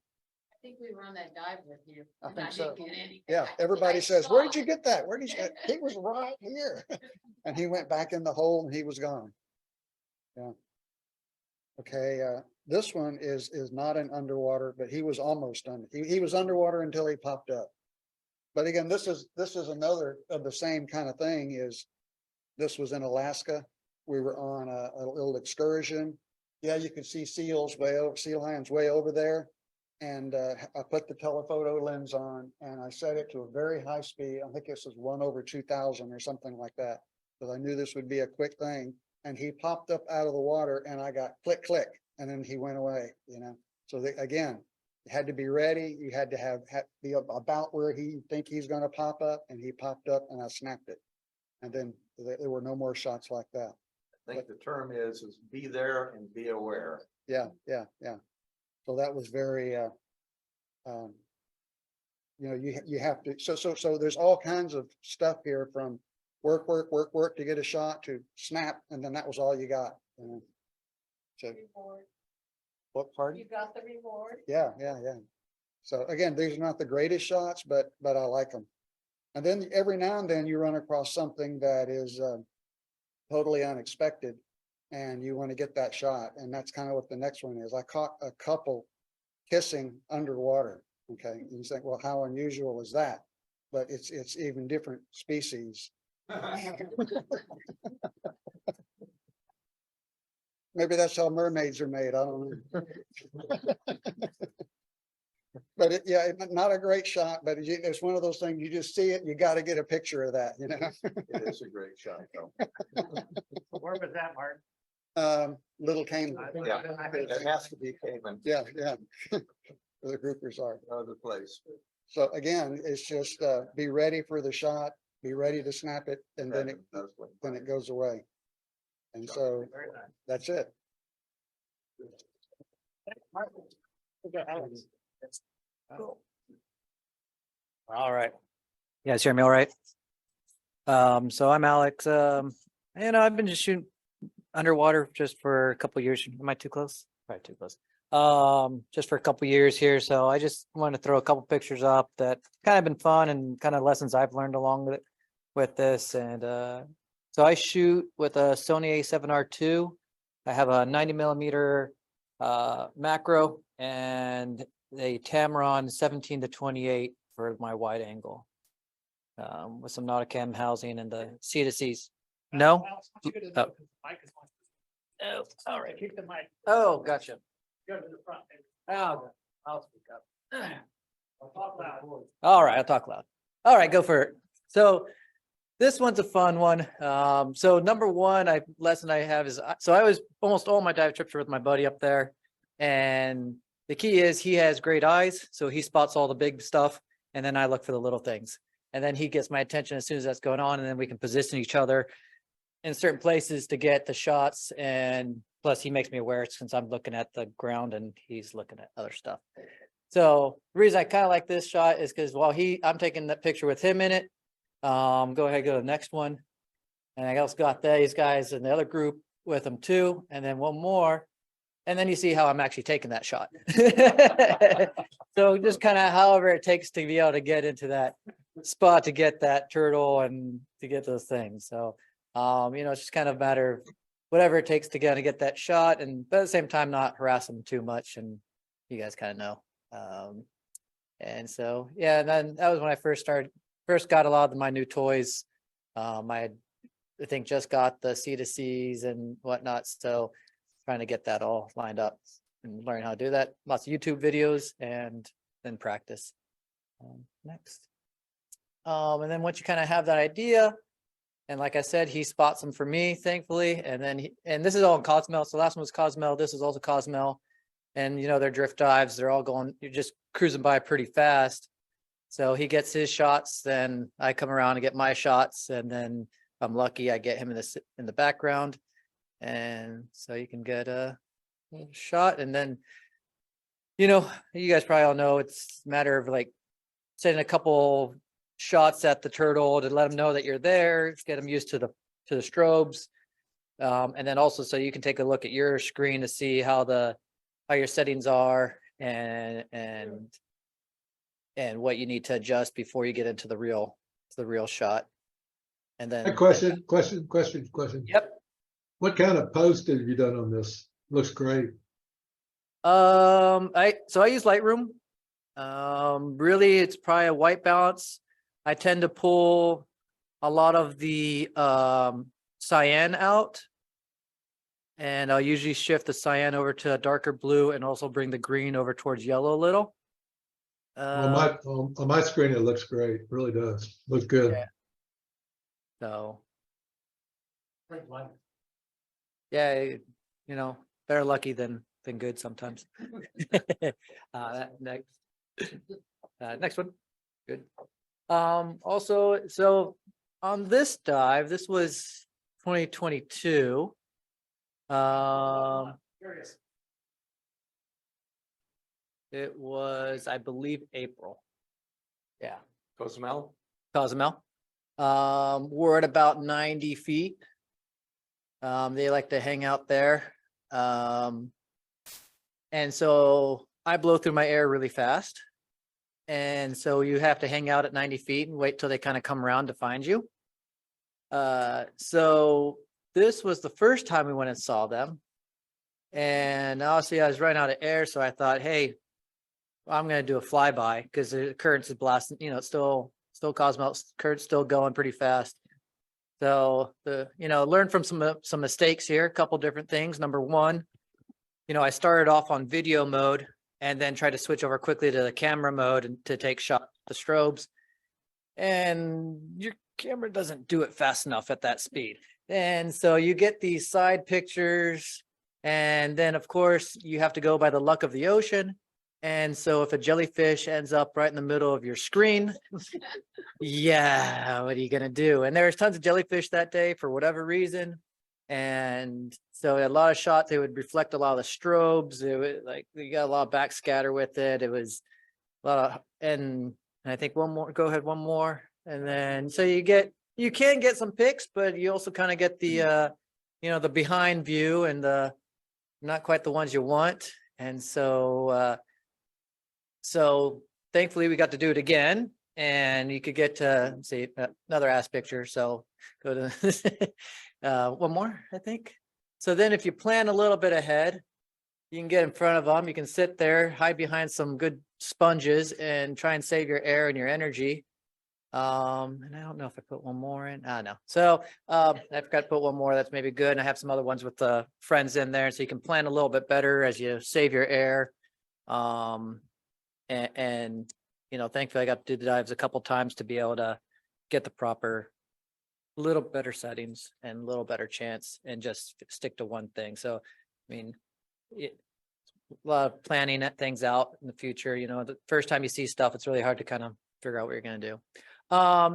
I think we were on that dive with you. I and think so. didn't get anything. Yeah, everybody I says, saw where did you it. get that? Where did you, he was right here. And he went back in the hole and he was gone. Yeah. Okay, this one is not an underwater, but he was almost under. He was underwater until he popped up. But again, this is another of the same kind of thing. This was in Alaska. We were on a little excursion. Yeah, you could see sea lions way over there. And I put the telephoto lens on, and I set it to a very high speed. I think this was 1/2000 or something like that, because I knew this would be a quick thing. And he popped up out of the water, and I got click, click, and then he went away, So again, you had to be ready. You had to be about where you think he's going to pop up, and he popped up, and I snapped it. And then there were no more shots like that. I think the term is be there and be aware. Yeah. So that was very, you have to, so there's all kinds of stuff here, from work to get a shot, to snap, and then that was all you got. So Reward. what part? You got the reward. Yeah. So again, these are not the greatest shots, but I like them. And then every now and then you run across something that is totally unexpected, and you want to get that shot. And that's kind of what the next one is. I caught a couple kissing underwater. Okay. And you think, well, how unusual is that? But it's even different species. Maybe that's how mermaids are made. I don't know. But not a great shot, but it's one of those things, you just see it, you got to get a picture of that, It is a great shot, though. Where was that, Martin? Little Cayman. Yeah, it has to be Cayman. Yeah. Where the groupers are. Other place. So again, it's just be ready for the shot, be ready to snap it, and then it goes away. And so Very nice. that's it. Okay, Alex. All right. You guys hear me all right? So I'm Alex. I've been just shooting underwater just for a couple of years. Am I too close? Probably too close. Just for a couple of years here. So I just want to throw a couple pictures up that kind of been fun and kind of lessons I've learned along with this. And so I shoot with a Sony A7R II. I have a 90mm macro and a Tamron 17-28 for my wide angle, with some Nauticam housing and the C2Cs. No? Oh. Oh, all right. Keep the mic. Oh, gotcha. Go to the front. Oh, I'll speak up. I'll talk loud. All right, I'll talk loud. All right, go for it. So this one's a fun one. So number one, lesson I have is, so I was almost all my dive trips are with my buddy up there, and the key is he has great eyes, so he spots all the big stuff, and then I look for the little things, and then he gets my attention as soon as that's going on, and then we can position each other in certain places to get the shots. And plus he makes me aware since I'm looking at the ground and he's looking at other stuff. So the reason I kind of like this shot is because while I'm taking that picture with him in it. Go ahead, go to the next one. And I also got these guys in the other group with them too. And then one more. And then you see how I'm actually taking that shot. So just kind of however it takes to be able to get into that spot to get that turtle and to get those things. So, it's just kind of a matter of whatever it takes to get that shot, and but at the same time, not harass them too much. And you guys kind of know. And so, yeah, and then that was when I first got a lot of my new toys. I think just got the C2Cs and whatnot. So trying to get that all lined up and learn how to do that. Lots of YouTube videos and then practice. Next. And then once you kind of have that idea, and like I said, he spots them for me, thankfully. And then and this is all in Cozumel. So last one was Cozumel. This is also Cozumel. And they're drift dives. They're all going, you're just cruising by pretty fast. So he gets his shots, then I come around and get my shots, and then if I'm lucky, I get him in the background. And so you can get a shot, and then you guys probably all know it's a matter of like setting a couple shots at the turtle to let them know that you're there, get them used to the strobes, and then also so you can take a look at your screen to see how your settings are and what you need to adjust before you get into the real shot. And then Question. Yep. What kind of post have you done on this? Looks great. I use Lightroom. Really it's probably a white balance. I tend to pull a lot of the cyan out, and I'll usually shift the cyan over to a darker blue and also bring the green over towards yellow a little. On my screen, it looks great. Really does. Looks good. Yeah. So yeah, better lucky than good sometimes. Next one. Good. Also, so on this dive, this was 2022. It was, I believe, April. Yeah. Cozumel? Cozumel. We're at about 90 feet. They like to hang out there. And so I blow through my air really fast. And so you have to hang out at 90 feet and wait till they kind of come around to find you. So this was the first time we went and saw them. And obviously I was running out of air. So I thought, hey, I'm going to do a flyby because the currents is blasting, it's still Cozumel, current's still going pretty fast. So learn from some mistakes here, a couple different things. Number one, I started off on video mode and then tried to switch over quickly to the camera mode and to take shots of the strobes. And your camera doesn't do it fast enough at that speed. And so you get these side pictures, and then of course you have to go by the luck of the ocean. And so if a jellyfish ends up right in the middle of your screen, yeah, what are you going to do? And there's tons of jellyfish that day for whatever reason. And so a lot of shots, they would reflect a lot of the strobes. It was like, you got a lot of backscatter with it. It was a lot of, and I think one more, go ahead, one more. And then, so you can get some pics, but you also kind of get the, the behind view and not quite the ones you want. And so, so thankfully we got to do it again, and you could get to see another ass picture. So go to one more, I think. So then if you plan a little bit ahead, you can get in front of them. You can sit there, hide behind some good sponges and try and save your air and your energy. And I don't know if I put one more in. No. So I forgot to put one more. That's maybe good. And I have some other ones with the friends in there. So you can plan a little bit better as you save your air. And thankfully I got to do the dives a couple times to be able to get the proper little better settings and a little better chance and just stick to one thing. So, I mean, a lot of planning things out in the future. The first time you see stuff, it's really hard to kind of figure out what you're going to do.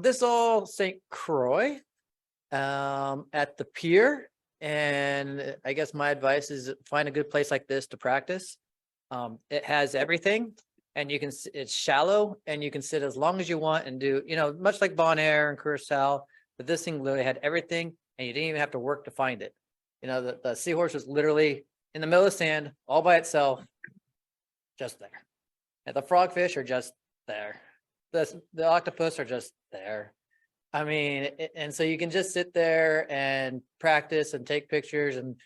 This is all St. Croix at the pier. And I guess my advice is find a good place like this to practice. It has everything. And it's shallow, and you can sit as long as you want and do, much like Bon Air and Curacao, but this thing literally had everything, and you didn't even have to work to find it. The seahorse was literally in the middle of the sand, all by itself, just there. And the frogfish are just there. The octopus are just there. I mean, and so you can just sit there and practice and take pictures, and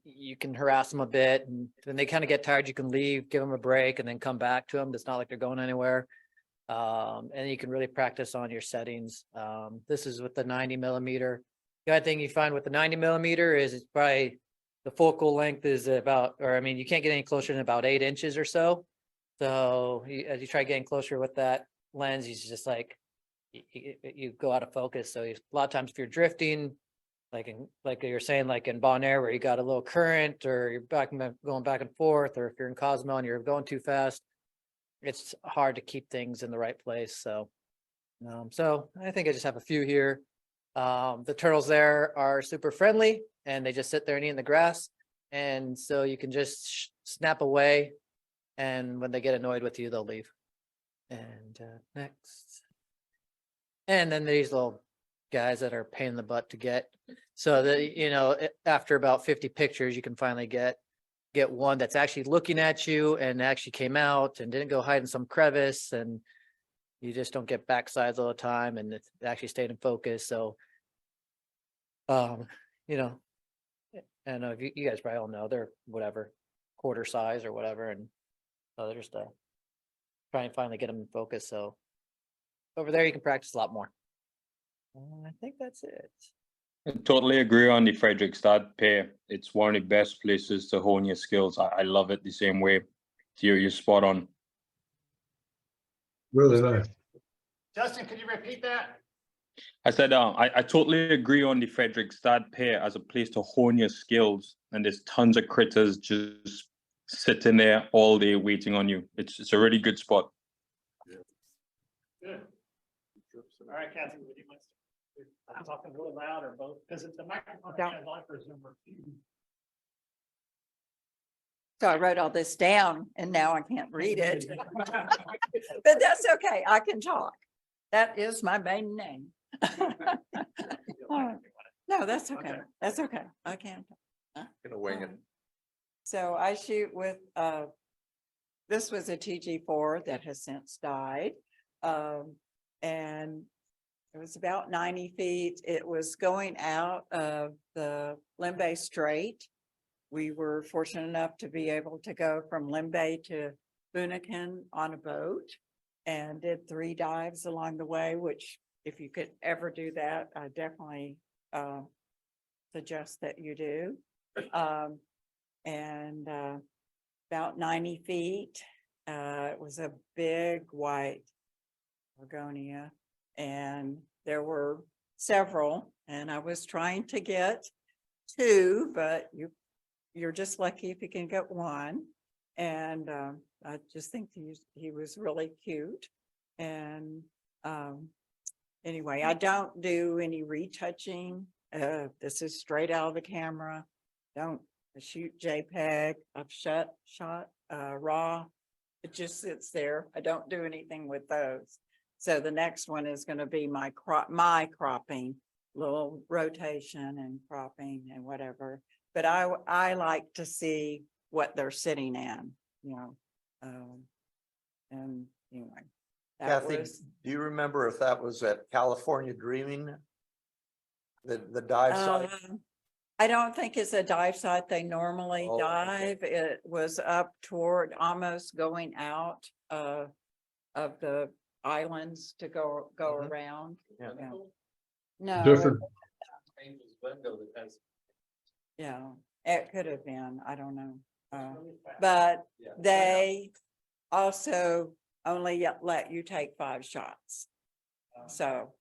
you can harass them a bit, and when they kind of get tired, you can leave, give them a break, and then come back to them. It's not like they're going anywhere. And you can really practice on your settings. This is with the 90 millimeter. The other thing you find with the 90 millimeter is it's probably the focal length is about, or I mean, you can't get any closer than about 8 inches or so. So as you try getting closer with that lens, you just like, you go out of focus. So a lot of times if you're drifting, like you're saying, like in Bon Air, where you got a little current, or you're going back and forth, or if you're in Cozumel and you're going too fast, it's hard to keep things in the right place. So, so I think I just have a few here. The turtles there are super friendly, and they just sit there and eat in the grass. And so you can just snap away, and when they get annoyed with you, they'll leave. And next. And then these little guys that are a pain in the butt to get. So that, you know, after about 50 pictures, you can finally get one that's actually looking at you and actually came out and didn't go hide in some crevice, and you just don't get backsides all the time, and it actually stayed in focus. So, you know, I don't know if you guys probably all know, they're whatever, quarter size or whatever, and they're just trying to finally get them in focus. So over there, you can practice a lot more. I think that's it. I totally agree on the Fredrikstad pair. It's one of the best places to hone your skills. I love it the same way. You're spot on. Really nice. Justin, could you repeat that? I said, I totally agree on the Fredrikstad pair as a place to hone your skills. And there's tons of critters just sitting there all day waiting on you. It's a really good spot. Good. All right, Kathy, would you mind talking really loud or both? Because it's the microphone is on for Zoom. So I wrote all this down and now I can't read it. But that's okay. I can talk. That is my maiden name. No, that's okay. That's okay. I can. Gonna wing it. So I shoot with, this was a TG4 that has since died. And it was about 90 feet. It was going out of the Limbe Strait. We were fortunate enough to be able to go from Limbe to Bunaken on a boat, and did 3 dives along the way, which if you could ever do that, I definitely suggest that you do. And about 90 feet, it was a big white Gorgonia, and there were several, and I was trying to get 2, but you're just lucky if you can get 1. And I just think he was really cute. And anyway, I don't do any retouching. This is straight out of the camera. Don't shoot JPEG. I've shot RAW. It just sits there. I don't do anything with those. So the next one is going to be my cropping, little rotation and cropping and whatever. But I like to see what they're sitting in, you know. And anyway, Kathy, do you remember if that was at California Dreaming? The dive site? I don't think it's a dive site. They normally Oh, dive. okay. It was up toward almost going out of the islands to go around. Yeah. No. Different. Yeah, it could have been. I don't know. But they also only let you take 5 shots. So,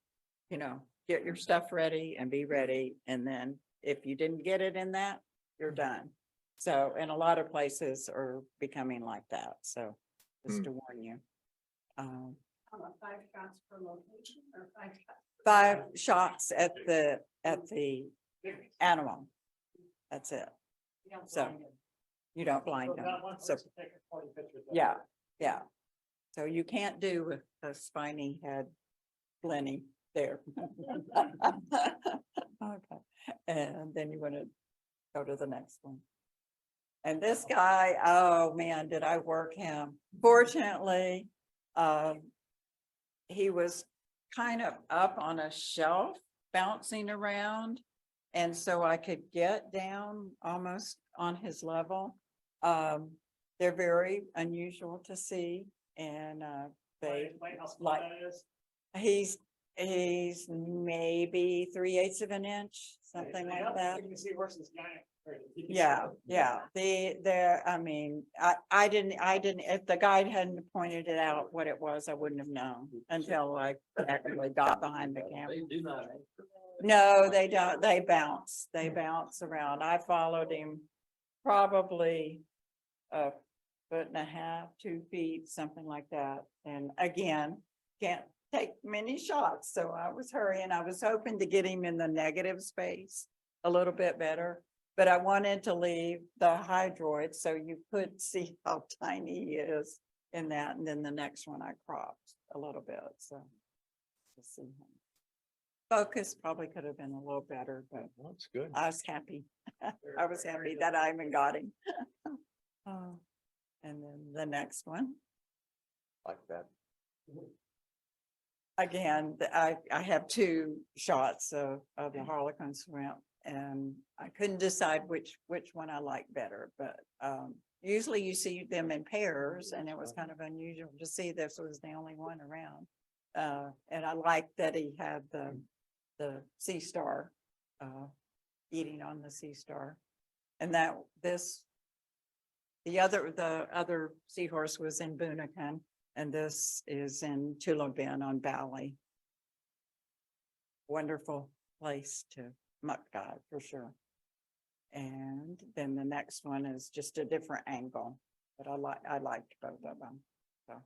you know, get your stuff ready and be ready. And then if you didn't get it in that, you're done. So, and a lot of places are becoming like that. So just to warn you. 5 shots per location or 5 shots? 5 shots at the animal. That's it. So you don't blind them. So yeah, yeah. So you can't do a spiny head Blenny there. Okay. And then you want to Go to the next one. And this guy, oh man, did I work him? Fortunately, he was kind of up on a shelf bouncing around. And so I could get down almost on his level. They're very unusual to see and they like, he's maybe 3/8 of an inch, something like that. You can see horses giant. Yeah, I mean, I didn't, if the guide hadn't pointed it out what it was, I wouldn't have known until I actually got behind the camera. No, they don't, they bounce around. I followed him probably a 1.5 feet, 2 feet, something like that. And again, can't take many shots, so I was hurrying. I was hoping to get him in the negative space a little bit better. But I wanted to leave the hydroid so you could see how tiny he is in that. And then the next one I cropped a little bit, so. We'll see. Focus probably could have been a little better, but That's good. I was happy. I was happy that I even got him. Oh, and then the next one. Like that. Again, I have 2 shots of the Harlequin shrimp. And I couldn't decide which one I like better, but usually you see them in pairs, and it was kind of unusual to see this was the only one around. And I liked that he had the sea star eating on the sea star, and that the other seahorse was in Bunnacan, and this is in Tulabin on Valley. Wonderful place to muck dive for sure. And then the next one is just a different angle, but I liked both of them. So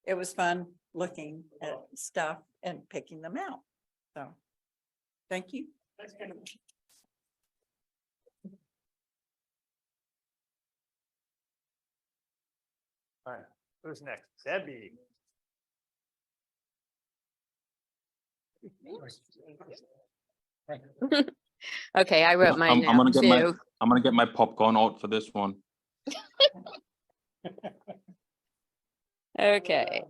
it was fun looking at stuff and picking them out. So thank you. All right, who's next? Debbie. Okay, I wrote mine I'm down gonna too. I'm gonna get my popcorn out for this one. Okay.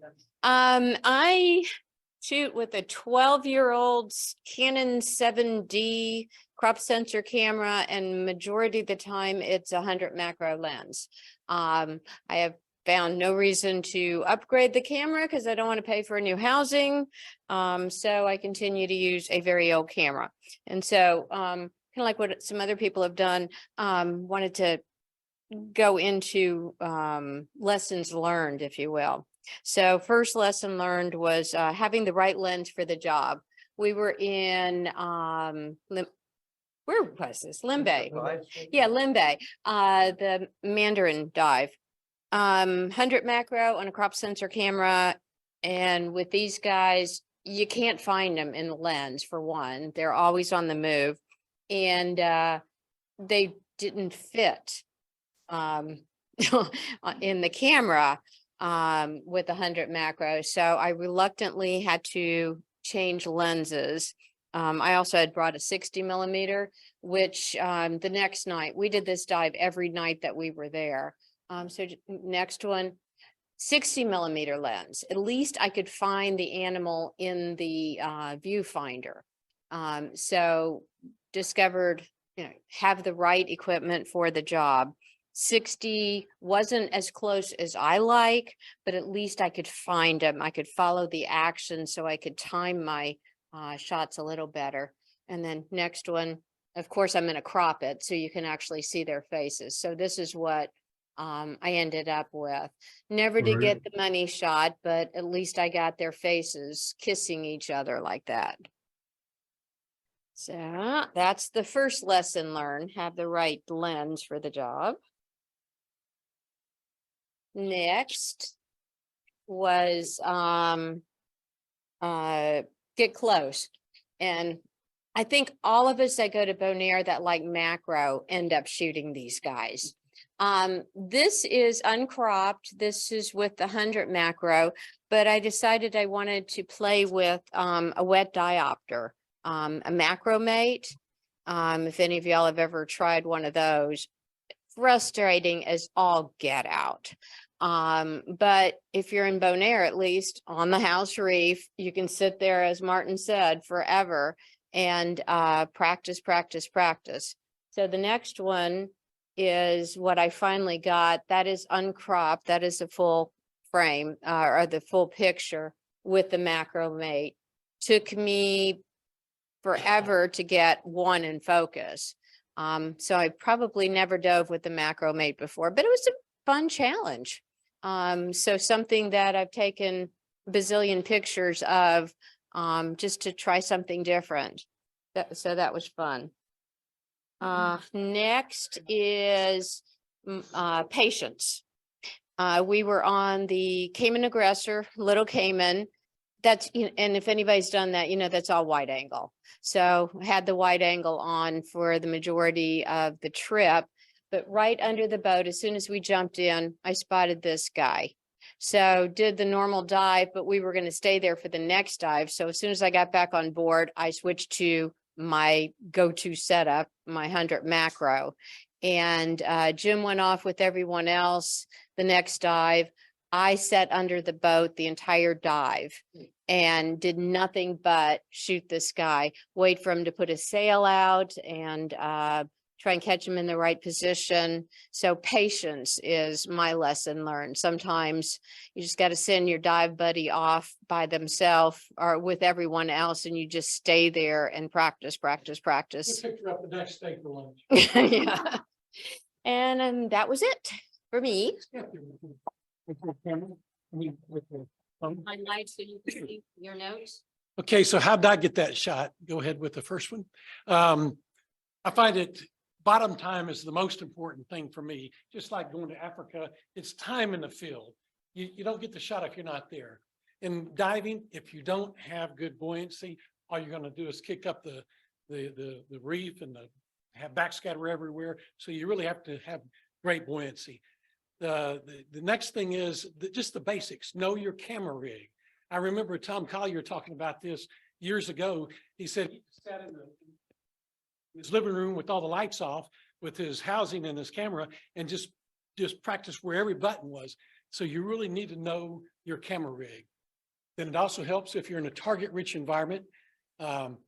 I shoot with a 12-year-old Canon 7D crop sensor camera, and majority of the time it's 100 macro lens. I have found no reason to upgrade the camera because I don't want to pay for a new housing. So I continue to use a very old camera. And so kind of like what some other people have done, wanted to go into lessons learned, if you will. So first lesson learned was having the right lens for the job. We were in where was this? Limbay. Yeah, Limbay. The Mandarin dive. 100 macro on a crop sensor camera. And with these guys, you can't find them in the lens for one. They're always on the move. And they didn't fit in the camera with 100 macro. So I reluctantly had to change lenses. I also had brought a 60 millimeter, which the next night, we did this dive every night that we were there. So next one, 60 millimeter lens. At least I could find the animal in the viewfinder. So discovered, have the right equipment for the job. 60 wasn't as close as I like, but at least I could find them. I could follow the action so I could time my shots a little better. And then next one, of course, I'm going to crop it so you can actually see their faces. So this is what I ended up with. Never to get the money shot, but at least I got their faces kissing each other like that. So that's the first lesson learned, have the right lens for the job. Next was get close. And I think all of us that go to Bonaire that like macro end up shooting these guys. This is uncropped. This is with the 100 macro, but I decided I wanted to play with a wet diopter, a macro mate. If any of y'all have ever tried one of those, frustrating as all get out. But if you're in Bonaire, at least on the house reef, you can sit there, as Martin said, forever and practice, practice, practice. So the next one is what I finally got. That is uncropped. That is a full frame or the full picture with the macro mate. Took me forever to get one in focus. So I probably never dove with the macro mate before, but it was a fun challenge. So something that I've taken a bazillion pictures of just to try something different. So that was fun. Next is patience. We were on the Cayman Aggressor, Little Cayman. That's, and if anybody's done that, that's all wide angle. So had the wide angle on for the majority of the trip, but right under the boat, as soon as we jumped in, I spotted this guy. So did the normal dive, but we were going to stay there for the next dive. So as soon as I got back on board, I switched to my go-to setup, my 100 macro, and Jim went off with everyone else the next dive. I sat under the boat the entire dive and did nothing but shoot this guy, wait for him to put a sail out and try and catch him in the right position. So patience is my lesson learned. Sometimes you just got to send your dive buddy off by themselves or with everyone else, and you just stay there and practice, practice, practice. We'll pick you up the next day for lunch. Yeah. And that was it for me. Highlights so you can see your notes. Okay, so how did I get that shot? Go ahead with the first one. I find it bottom time is the most important thing for me. Just like going to Africa, it's time in the field. You don't get the shot if you're not there. In diving, if you don't have good buoyancy, all you're going to do is kick up the reef and have backscatter everywhere. So you really have to have great buoyancy. The next thing is just the basics. Know your camera rig. I remember Tom Collier talking about this years ago. He said he sat in his living room with all the lights off with his housing and his camera and just practice where every button was. So you really need to know your camera rig. Then it also helps if you're in a target rich environment,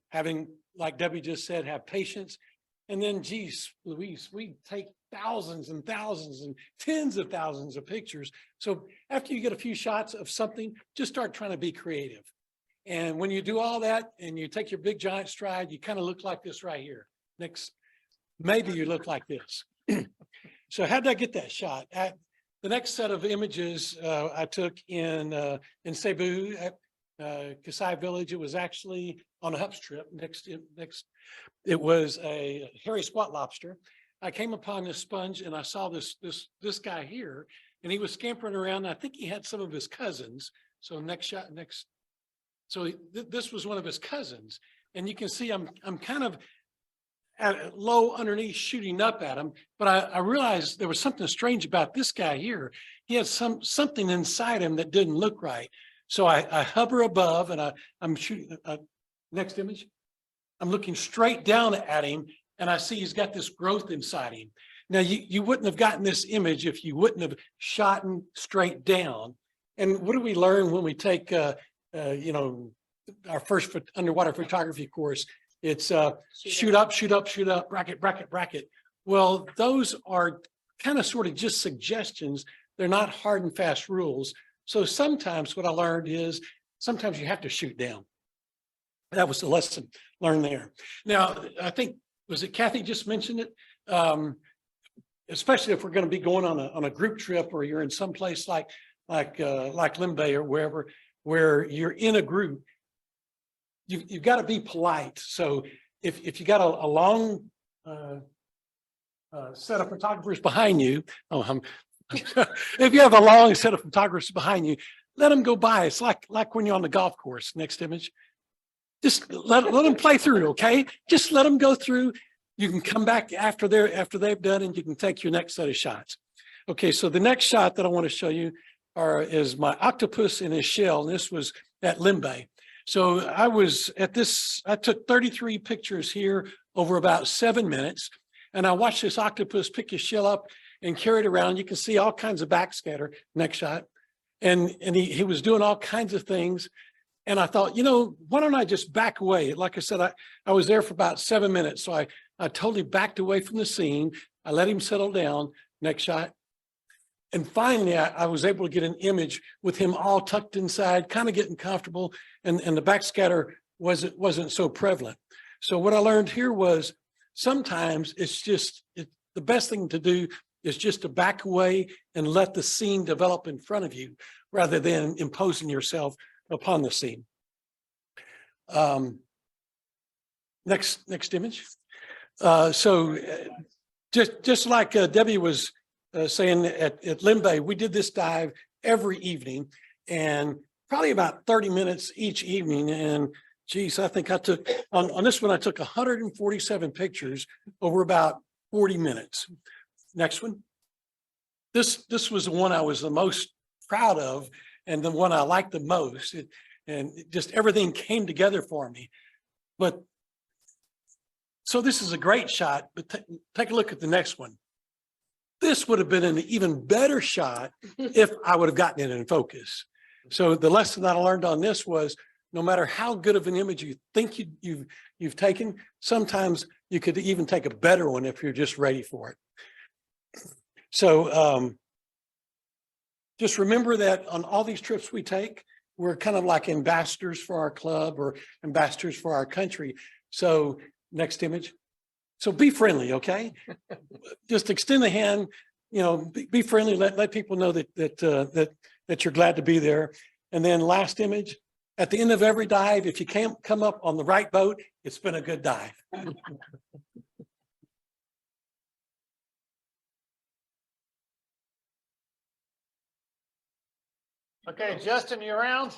having, like Debbie just said, have patience. And then, geez, Louise, we take thousands and thousands and tens of thousands of pictures. So after you get a few shots of something, just start trying to be creative. And when you do all that and you take your big giant stride, you kind of look like this right here. Next, maybe you look like this. So how did I get that shot? The next set of images I took in Cebu at Kasai Village. It was actually on a HUPS trip. It was a hairy squat lobster. I came upon this sponge and I saw this guy here, and he was scampering around. I think he had some of his cousins. So next shot, so this was one of his cousins, and you can see I'm kind of at low underneath shooting up at him, but I realized there was something strange about this guy here. He had something inside him that didn't look right. So I hover above and I'm shooting. Next image. I'm looking straight down at him and I see he's got this growth inside him. Now you wouldn't have gotten this image if you wouldn't have shot him straight down. And what do we learn when we take our first underwater photography course? It's shoot up, shoot up, shoot up, bracket, bracket, bracket. Well, those are kind of sort of just suggestions. They're not hard and fast rules. So sometimes what I learned is sometimes you have to shoot down. That was the lesson learned there. Now, I think, was it Kathy just mentioned it? Especially if we're going to be going on a group trip or you're in some place like Limbay or wherever, where you're in a group, you've got to be polite. So if you got a long set of photographers behind you, if you have a long set of photographers behind you, let them go by. It's like when you're on the golf course. Next image. Just let them play through, okay? Just let them go through. You can come back after they've done, and you can take your next set of shots. Okay, so the next shot that I want to show you is my octopus in his shell. And this was at Limbay. So I was at this, I took 33 pictures here over about 7 minutes. And I watched this octopus pick his shell up and carry it around. You can see all kinds of backscatter. Next shot. And he was doing all kinds of things. And I thought, you know, why don't I just back away? Like I said, I was there for about 7 minutes. So I totally backed away from the scene. I let him settle down. Next shot. And finally, I was able to get an image with him all tucked inside, kind of getting comfortable. And the backscatter wasn't so prevalent. So what I learned here was sometimes it's just, the best thing to do is just to back away and let the scene develop in front of you rather than imposing yourself upon the scene. Next image. Just like Debbie was saying at Limbe, we did this dive every evening and probably about 30 minutes each evening. And geez, I think I took, on this one, I took 147 pictures over about 40 minutes. Next one. This was the one I was the most proud of and the one I liked the most. And just everything came together for me. But so this is a great shot, but take a look at the next one. This would have been an even better shot if I would have gotten it in focus. So the lesson that I learned on this was no matter how good of an image you think you've taken, sometimes you could even take a better one if you're just ready for it. So just remember that on all these trips we take, we're kind of like ambassadors for our club or ambassadors for our country. So next image. So be friendly, okay? Just extend the hand, you know, be friendly, let people know that you're glad to be there. And then last image, at the end of every dive, if you can't come up on the right boat, it's been a good dive. Okay, Justin, you around?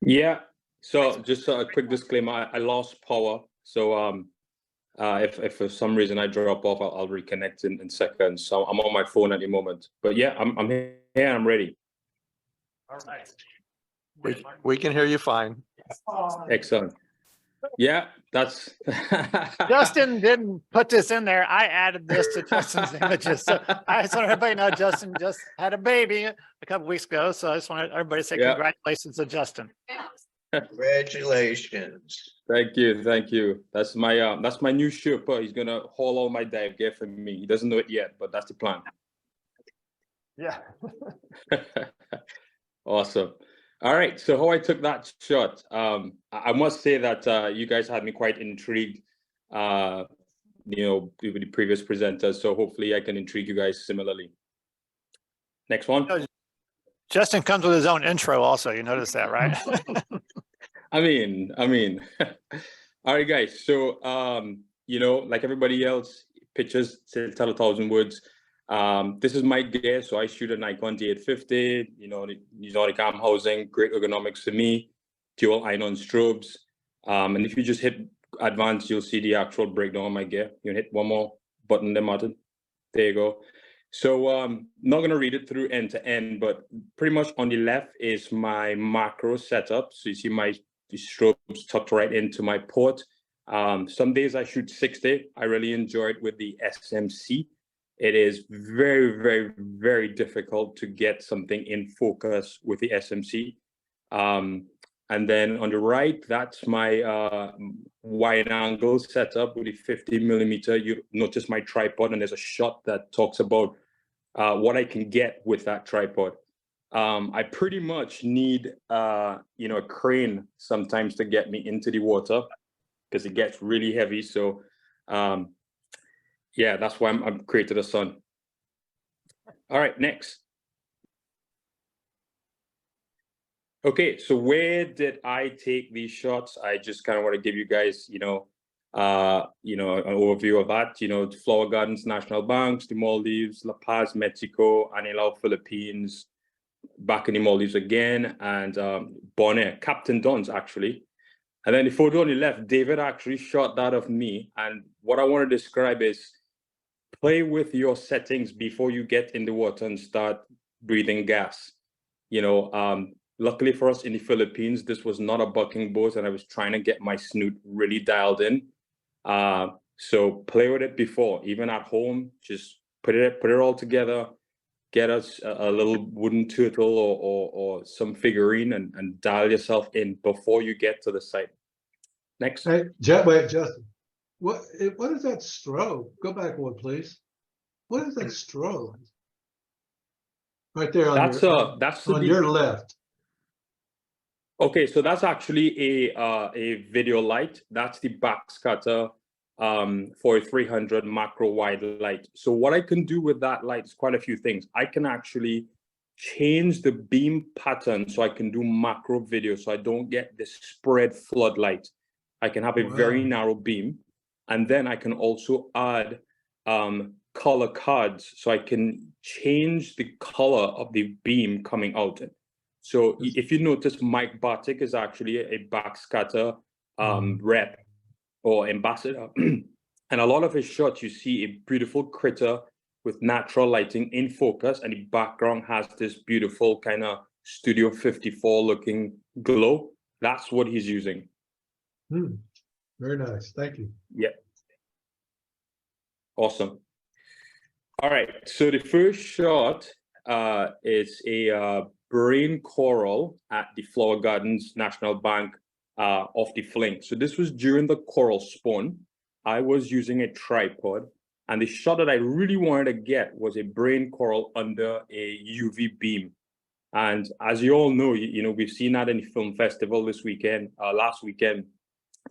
Yeah. So just a quick disclaimer, I lost power. So if for some reason I drop off, I'll reconnect in seconds. So I'm on my phone at the moment. But yeah, I'm here, I'm ready. All right. We can hear you fine. Excellent. Yeah, that's Justin didn't put this in there. I added this to Justin's images. So I just want everybody to know Justin just had a baby a couple weeks ago. So I just want everybody to say congratulations to Justin. Congratulations. Thank you, thank you. That's my new Sherpa. He's gonna haul all my dive gear for me. He doesn't know it yet, but that's the plan. Yeah. Awesome. All right, so how I took that shot, I must say that you guys had me quite intrigued, you know, with the previous presenters. So hopefully I can intrigue you guys similarly. Next one. Justin comes with his own intro also. You notice that, right? I mean, all right, guys. So, you know, like everybody else, pictures tell 1,000 words. This is my gear, so I shoot a Nikon D850. You know, use all the cam housing, great ergonomics for me, dual ion strobes. And if you just hit advanced, you'll see the actual breakdown of my gear. You can hit one more button, there, Martin. There you go. So not gonna read it through end to end, but pretty much on the left is my macro setup. So you see my strobes tucked right into my port. Some days I shoot 60. I really enjoy it with the SMC. It is very, very, very difficult to get something in focus with the SMC. And then on the right, that's my wide angle setup with the 50mm. You notice my tripod, and there's a shot that talks about what I can get with that tripod. I pretty much need, you know, a crane sometimes to get me into the water because it gets really heavy. So, yeah, that's why I'm created a sun. All right, next. Okay, so where did I take these shots? I just kind of want to give you guys, you know, an overview of that. You know, Flower Gardens, National Banks, the Maldives, La Paz, Mexico, Anilao, Philippines, back in the Maldives again, and Bonaire, Captain Don's actually. And then the photo on the left, David actually shot that of me. And what I want to describe is play with your settings before you get in the water and start breathing gas. You know, luckily for us in the Philippines, this was not a bucking boat, and I was trying to get my snoot really dialed in. So play with it before, even at home, just put it all together, get us a little wooden turtle or some figurine and dial yourself in before you get to the site. Next. Hey, wait, Justin, what is that strobe? Go back one, please. What is that strobe? Right there on that's your left. Okay, so that's actually a video light. That's the backscatter for a 300 macro wide light. So what I can do with that light is quite a few things. I can actually change the beam pattern so I can do macro video, so I don't get this spread floodlight. I can have a very narrow beam, and then I can also add color cards, so I can change the color of the beam coming out. So if you notice, Mike Bartik is actually a backscatter rep or ambassador. And a lot of his shots, you see a beautiful critter with natural lighting in focus, and the background has this beautiful kind of Studio 54 looking glow. That's what he's using. Very nice. Thank you. Yeah. Awesome. All right. So the first shot is a brain coral at the Flower Gardens National Bank off the fling. So this was during the coral spawn. I was using a tripod, and the shot that I really wanted to get was a brain coral under a UV beam. And as you all know, you know, we've seen that in the film festival this weekend, last weekend.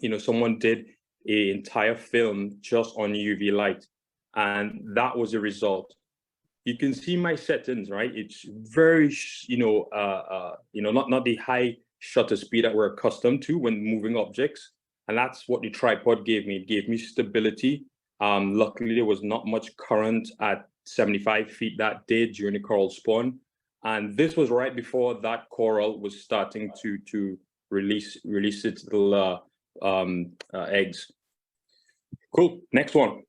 You know, someone did an entire film just on UV light, and that was the result. You can see my settings, right? It's very, not the high shutter speed that we're accustomed to when moving objects. And that's what the tripod gave me. It gave me stability. Luckily, there was not much current at 75 feet that day during the coral spawn. And this was right before that coral was starting to release its little eggs. Cool. Next one.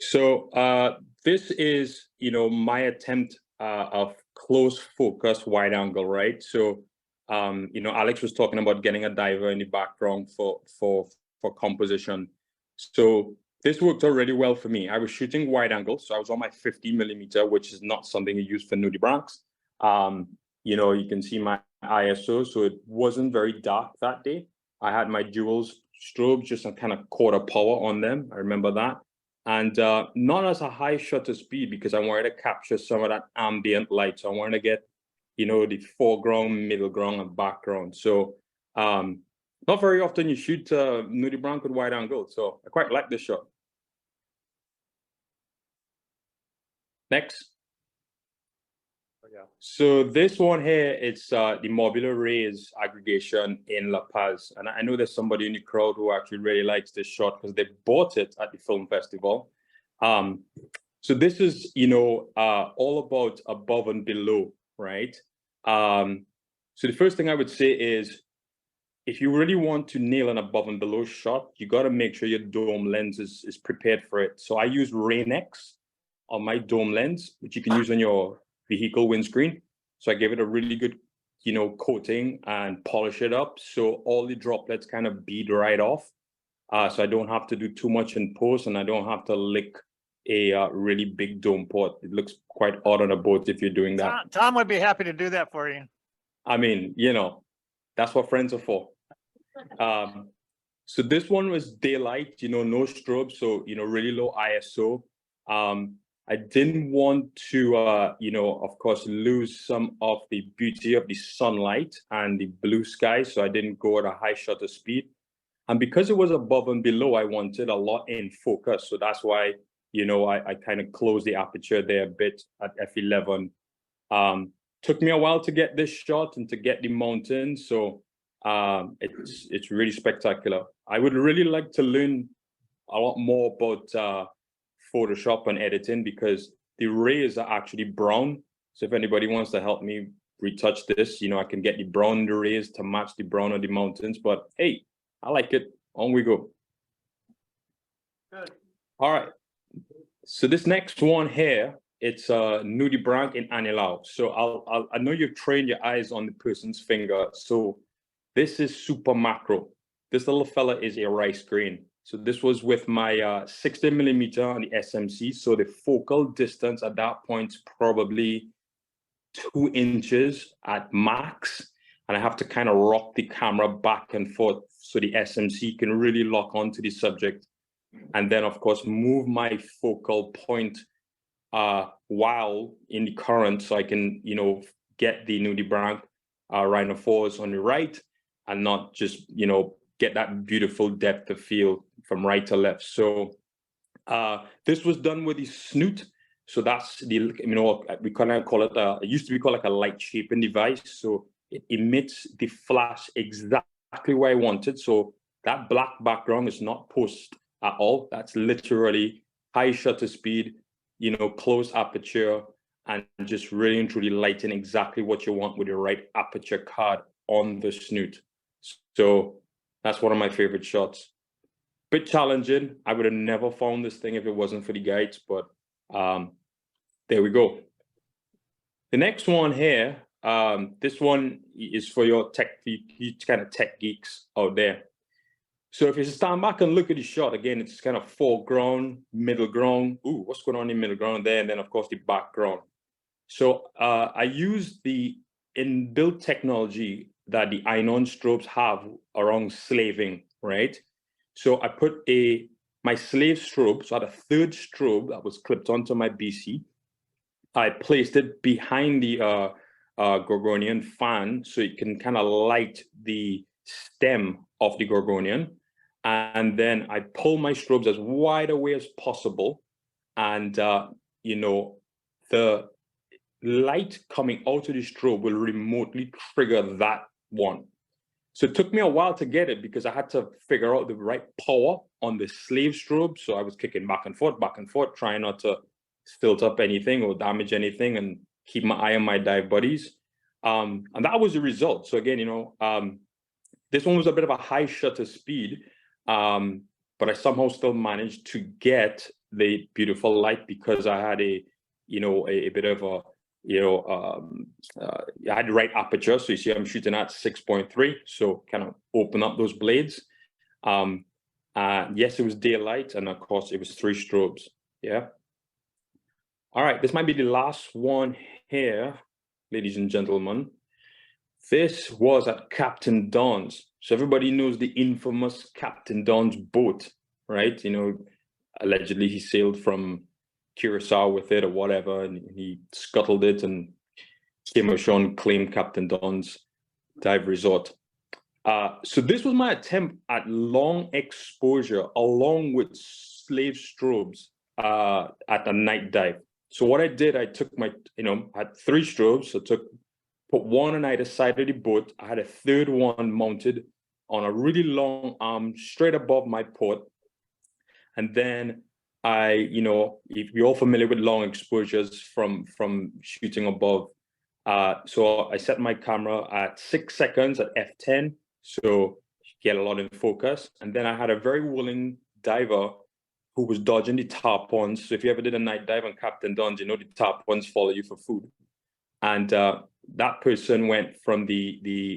So this is, my attempt of close focus wide angle, right? So, Alex was talking about getting a diver in the background for composition. So this worked out really well for me. I was shooting wide angle, so I was on my 50mm, which is not something you use for nudibranchs. You can see my ISO, so it wasn't very dark that day. I had my dual strobes, just a kind of quarter power on them. I remember that. And not as a high shutter speed, because I wanted to capture some of that ambient light. So I wanted to get, the foreground, middle ground, and background. So not very often you shoot nudibranch with wide angle. So I quite like this shot. Next. So this one here, it's the Mobular Rays aggregation in La Paz. And I know there's somebody in the crowd who actually really likes this shot because they bought it at the film festival. So this is, all about above and below, right? So the first thing I would say is, if you really want to nail an above and below shot, you got to make sure your dome lens is prepared for it. So I use Rain-X on my dome lens, which you can use on your vehicle windscreen. So I gave it a really good, coating and polish it up. So all the droplets kind of bead right off. So I don't have to do too much in post, and I don't have to lick a really big dome port. It looks quite odd on a boat if you're doing that. Tom would be happy to do that for you. I mean, that's what friends are for. So this one was daylight, no strobe. So, really low ISO. I didn't want to, of course, lose some of the beauty of the sunlight and the blue sky. So I didn't go at a high shutter speed. And because it was above and below, I wanted a lot in focus. So that's why, I kind of closed the aperture there a bit at f11. Took me a while to get this shot and to get the mountains. So it's really spectacular. I would really like to learn a lot more about Photoshop and editing, because the rays are actually brown. So if anybody wants to help me retouch this, I can get the brown in the rays to match the brown of the mountains. But hey, I like it. On we go. Good. All right. So this next one here, it's nudibranch in Anilao. So I know you've trained your eyes on the person's finger. So this is super macro. This little fella is a rice grain. So this was with my 60 millimeter on the SMC. So the focal distance at that point is probably 2 inches at max. And I have to kind of rock the camera back and forth so the SMC can really lock onto the subject. And then of course, move my focal point while in the current so I can, you know, get the nudibranch rhinophores on the right and not just, you know, get that beautiful depth of field from right to left. So this was done with the snoot. So that's the, you know, we kind of call it, it used to be called like a light shaping device. So it emits the flash exactly where I wanted. So that black background is not post at all. That's literally high shutter speed, you know, close aperture, and just really and truly lighting exactly what you want with the right aperture card on the snoot. So that's one of my favorite shots. Bit challenging. I would have never found this thing if it wasn't for the guides, but there we go. The next one here, this one is for your tech, you kind of tech geeks out there. So if you stand back and look at the shot, again, it's kind of foreground, middle ground. Ooh, what's going on in middle ground there? And then of course the background. So I use the inbuilt technology that the Inon strobes have around slaving, right? So I put my slave strobe, so I had a third strobe that was clipped onto my BC. I placed it behind the Gorgonian fan so it can kind of light the stem of the Gorgonian. And then I pull my strobes as wide away as possible. And, you know, the light coming out of the strobe will remotely trigger that one. So it took me a while to get it because I had to figure out the right power on the slave strobe. So I was kicking back and forth, trying not to stilt up anything or damage anything and keep my eye on my dive buddies. And that was the result. So again, you know, this one was a bit of a high shutter speed, but I somehow still managed to get the beautiful light because I had a, you know, a bit of a, you know, I had the right aperture. So you see I'm shooting at 6.3. So kind of open up those blades. Yes, it was daylight. And of course it was 3 strobes. Yeah. All right, this might be the last one here, ladies and gentlemen. This was at Captain Don's. So everybody knows the infamous Captain Don's boat, right? You know, allegedly he sailed from Curacao with it or whatever, and he scuttled it and came ashore and claimed Captain Don's dive resort. So this was my attempt at long exposure along with slave strobes at a night dive. So what I did, I took my, you know, I had 3 strobes. So put one on either side of the boat. I had a third one mounted on a really long arm straight above my port. And then I, you know, if you're all familiar with long exposures from shooting above. So I set my camera at 6 seconds at f10. So get a lot in focus. And then I had a very willing diver who was dodging the tarpons. So if you ever did a night dive on Captain Don's, you know the tarpons follow you for food. And that person went from the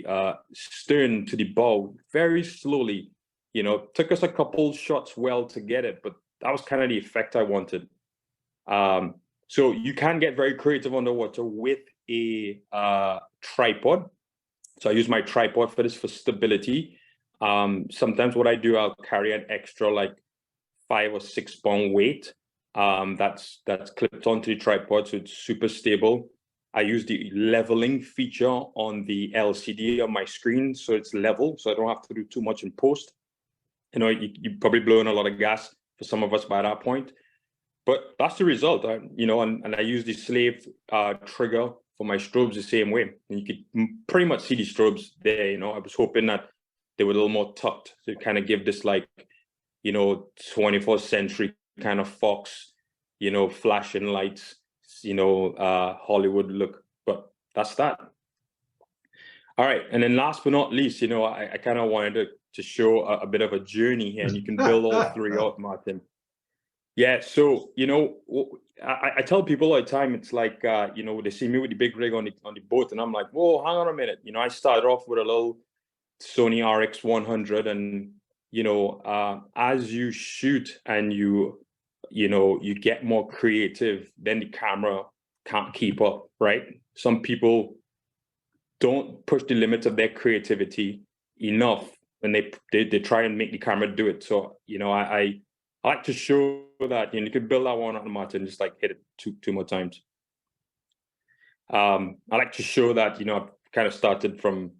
stern to the bow very slowly. You know, took us a couple shots well to get it, but that was kind of the effect I wanted. So you can get very creative underwater with a tripod. So I use my tripod for this for stability. Sometimes what I do, I'll carry an extra like 5 or 6 pound weight that's clipped onto the tripod, so it's super stable. I use the leveling feature on the LCD on my screen, so it's level, so I don't have to do too much in post. You know, you're probably blowing a lot of gas for some of us by that point, but that's the result. You know, and I use the slave trigger for my strobes the same way, and you could pretty much see the strobes there. You know, I was hoping that they were a little more tucked to kind of give this like, you know, 21st century kind of Fox, you know, flashing lights, you know, Hollywood look, but that's that. All right, and then last but not least, you know, I kind of wanted to show a bit of a journey here, and you can build all 3 out, Martin. Yeah, so, you know, I tell people all the time, it's like, you know, they see me with the big rig on the boat, and I'm like, whoa, hang on a minute. You know, I started off with a little Sony RX100, and as you shoot and you get more creative, then the camera can't keep up, right? Some people don't push the limits of their creativity enough, and they try and make the camera do it. So I like to show that you could build that one automatic and just like hit it two more times. I like to show that I've kind of started from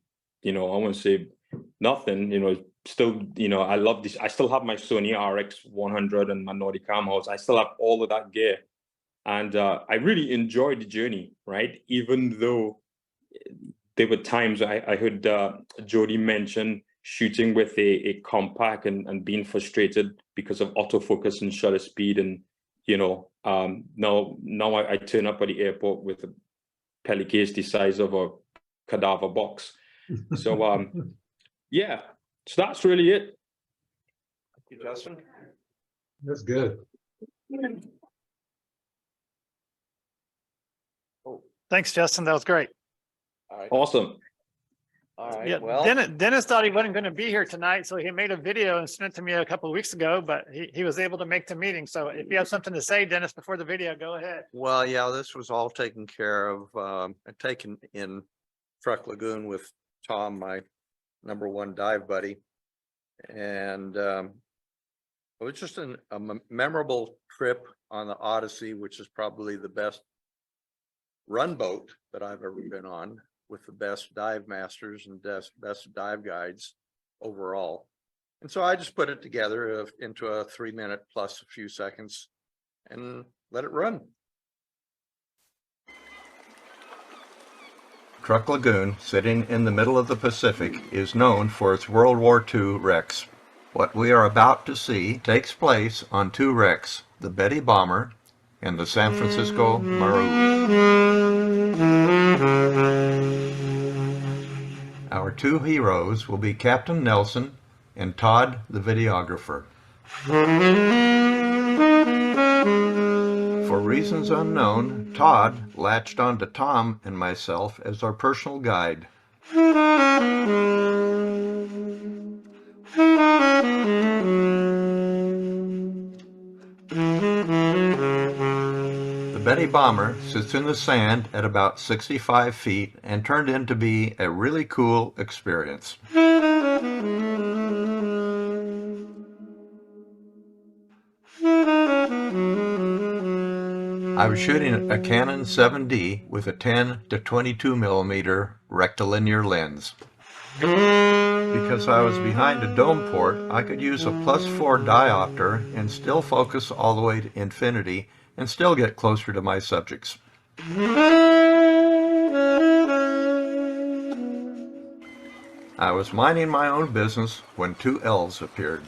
I won't say nothing, still I love this. I still have my Sony RX100 and my Nordic Cam house. I still have all of that gear, and I really enjoyed the journey, right? Even though there were times I heard Jody mention shooting with a compact and being frustrated because of autofocus and shutter speed, and now I turn up at the airport with a pelly case the size of a cadaver box. So yeah, so that's really it. Thank you, Justin. That's good. Thanks, Justin. That was great. All right. Awesome. All right. Yeah, Well, Dennis thought he wasn't going to be here tonight, so he made a video and sent it to me a couple of weeks ago, but he was able to make the meeting. So if you have something to say, Dennis, before the video, go ahead. well, yeah, this was all taken care of, taken in Truck Lagoon with Tom, my #1 dive buddy. And it was just a memorable trip on the Odyssey, which is probably the best run boat that I've ever been on, with the best dive masters and best dive guides overall. And so I just put it together into a 3-minute plus a few seconds and let it run. Truck Lagoon, sitting in the middle of the Pacific, is known for its World War II wrecks. What we are about to see takes place on 2 wrecks, the Betty Bomber and the San Francisco Maru. Our 2 heroes will be Captain Nelson and Todd, the videographer. For reasons unknown, Todd latched onto Tom and myself as our personal guide. The Betty Bomber sits in the sand at about 65 feet and turned in to be a really cool experience. I was shooting a Canon 7D with a 10 to 22 millimeter rectilinear lens. Because I was behind a dome port, I could use a +4 diopter and still focus all the way to infinity and still get closer to my subjects. I was minding my own business when 2 elves appeared.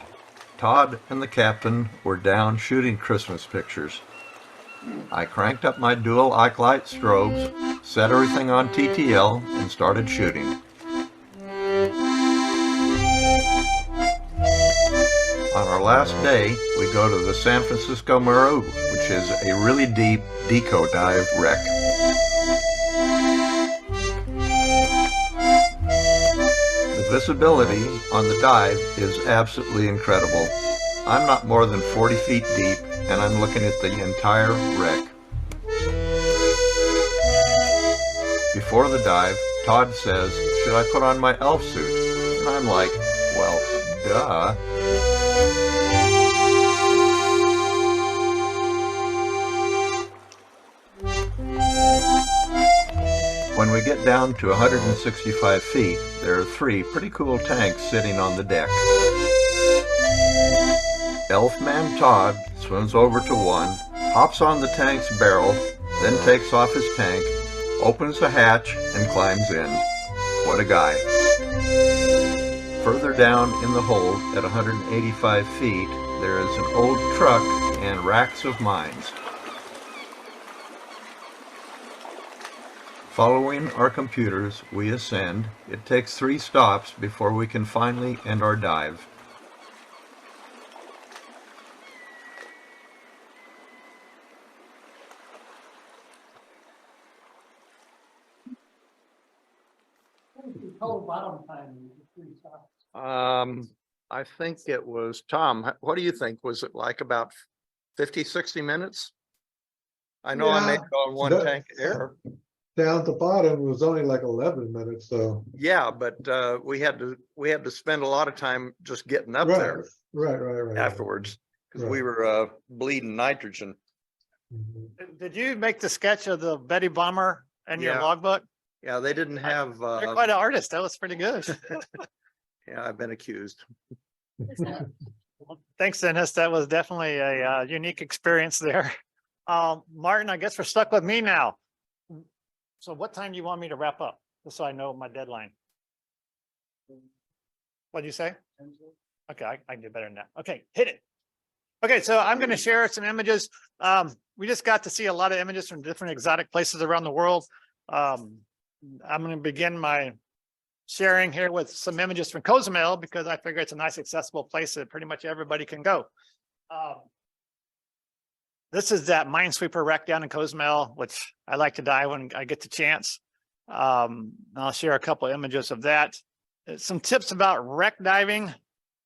Todd and the captain were down shooting Christmas pictures. I cranked up my dual Ike-Light strobes, set everything on TTL, and started shooting. On our last day, we go to the San Francisco Maru, which is a really deep deco dive wreck. The visibility on the dive is absolutely incredible. I'm not more than 40 feet deep, and I'm looking at the entire wreck. Before the dive, Todd says, "Should I put on my elf suit?" And I'm like, well, duh. When we get down to 165 feet, there are 3 pretty cool tanks sitting on the deck. Elfman Todd swims over to one, hops on the tank's barrel, then takes off his tank, opens the hatch, and climbs in. What a guy. Further down in the hold at 185 feet, there is an old truck and racks of mines. Following our computers, we ascend. It takes 3 stops before we can finally end our dive. Total bottom time. I think it was, Tom, what do you think? Was it like about 50, 60 minutes? I know I made Yeah, it on one but- tank of air. Down at the bottom, it was only like 11 minutes, so. Yeah, but we had to spend a lot of time just getting up Right, there right. afterwards because we Right. were bleeding nitrogen. Mhm. Did you make the sketch of the Betty bomber in your Yeah. logbook? Yeah, they didn't have. You're quite an artist. That was pretty good. Yeah, I've been accused. Thanks, Dennis. That was definitely a unique experience there. Martin, I guess we're stuck with me now. So what time do you want me to wrap up? Just so I know my deadline. What'd you say? Okay, I can do better than that. Okay, hit it. Okay, so I'm going to share some images. We just got to see a lot of images from different exotic places around the world. I'm going to begin my sharing here with some images from Cozumel because I figure it's a nice accessible place that pretty much everybody can go. This is that minesweeper wreck down in Cozumel, which I like to dive when I get the chance. I'll share a couple of images of that. Some tips about wreck diving.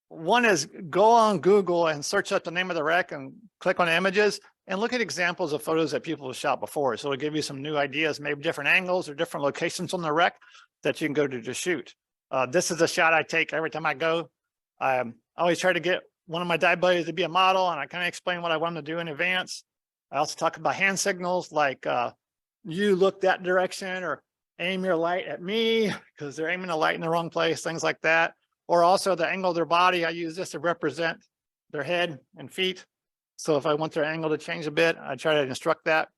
One is go on Google and search up the name of the wreck and click on images and look at examples of photos that people have shot before. So it'll give you some new ideas, maybe different angles or different locations on the wreck that you can go to shoot. This is a shot I take every time I go. I always try to get one of my dive buddies to be a model, and I kind of explain what I want them to do in advance. I also talk about hand signals like you look that direction or aim your light at me because they're aiming the light in the wrong place, things like that. Or also the angle of their body. I use this to represent their head and feet. So if I want their angle to change a bit, I try to instruct that.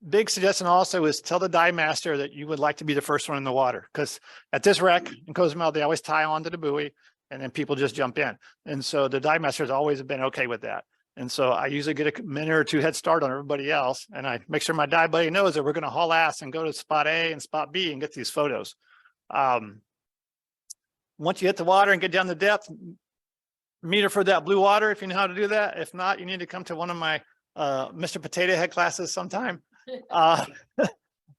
Big suggestion also is tell the dive master that you would like to be the first one in the water, because at this wreck in Cozumel, they always tie onto the buoy and then people just jump in. And so the dive master has always been okay with that. And so I usually get a minute or two head start on everybody else. And I make sure my dive buddy knows that we're going to haul ass and go to spot A and spot B and get these photos. Once you hit the water and get down the depth, meter for that blue water if you know how to do that. If not, you need to come to one of my Mr. Potato Head classes sometime.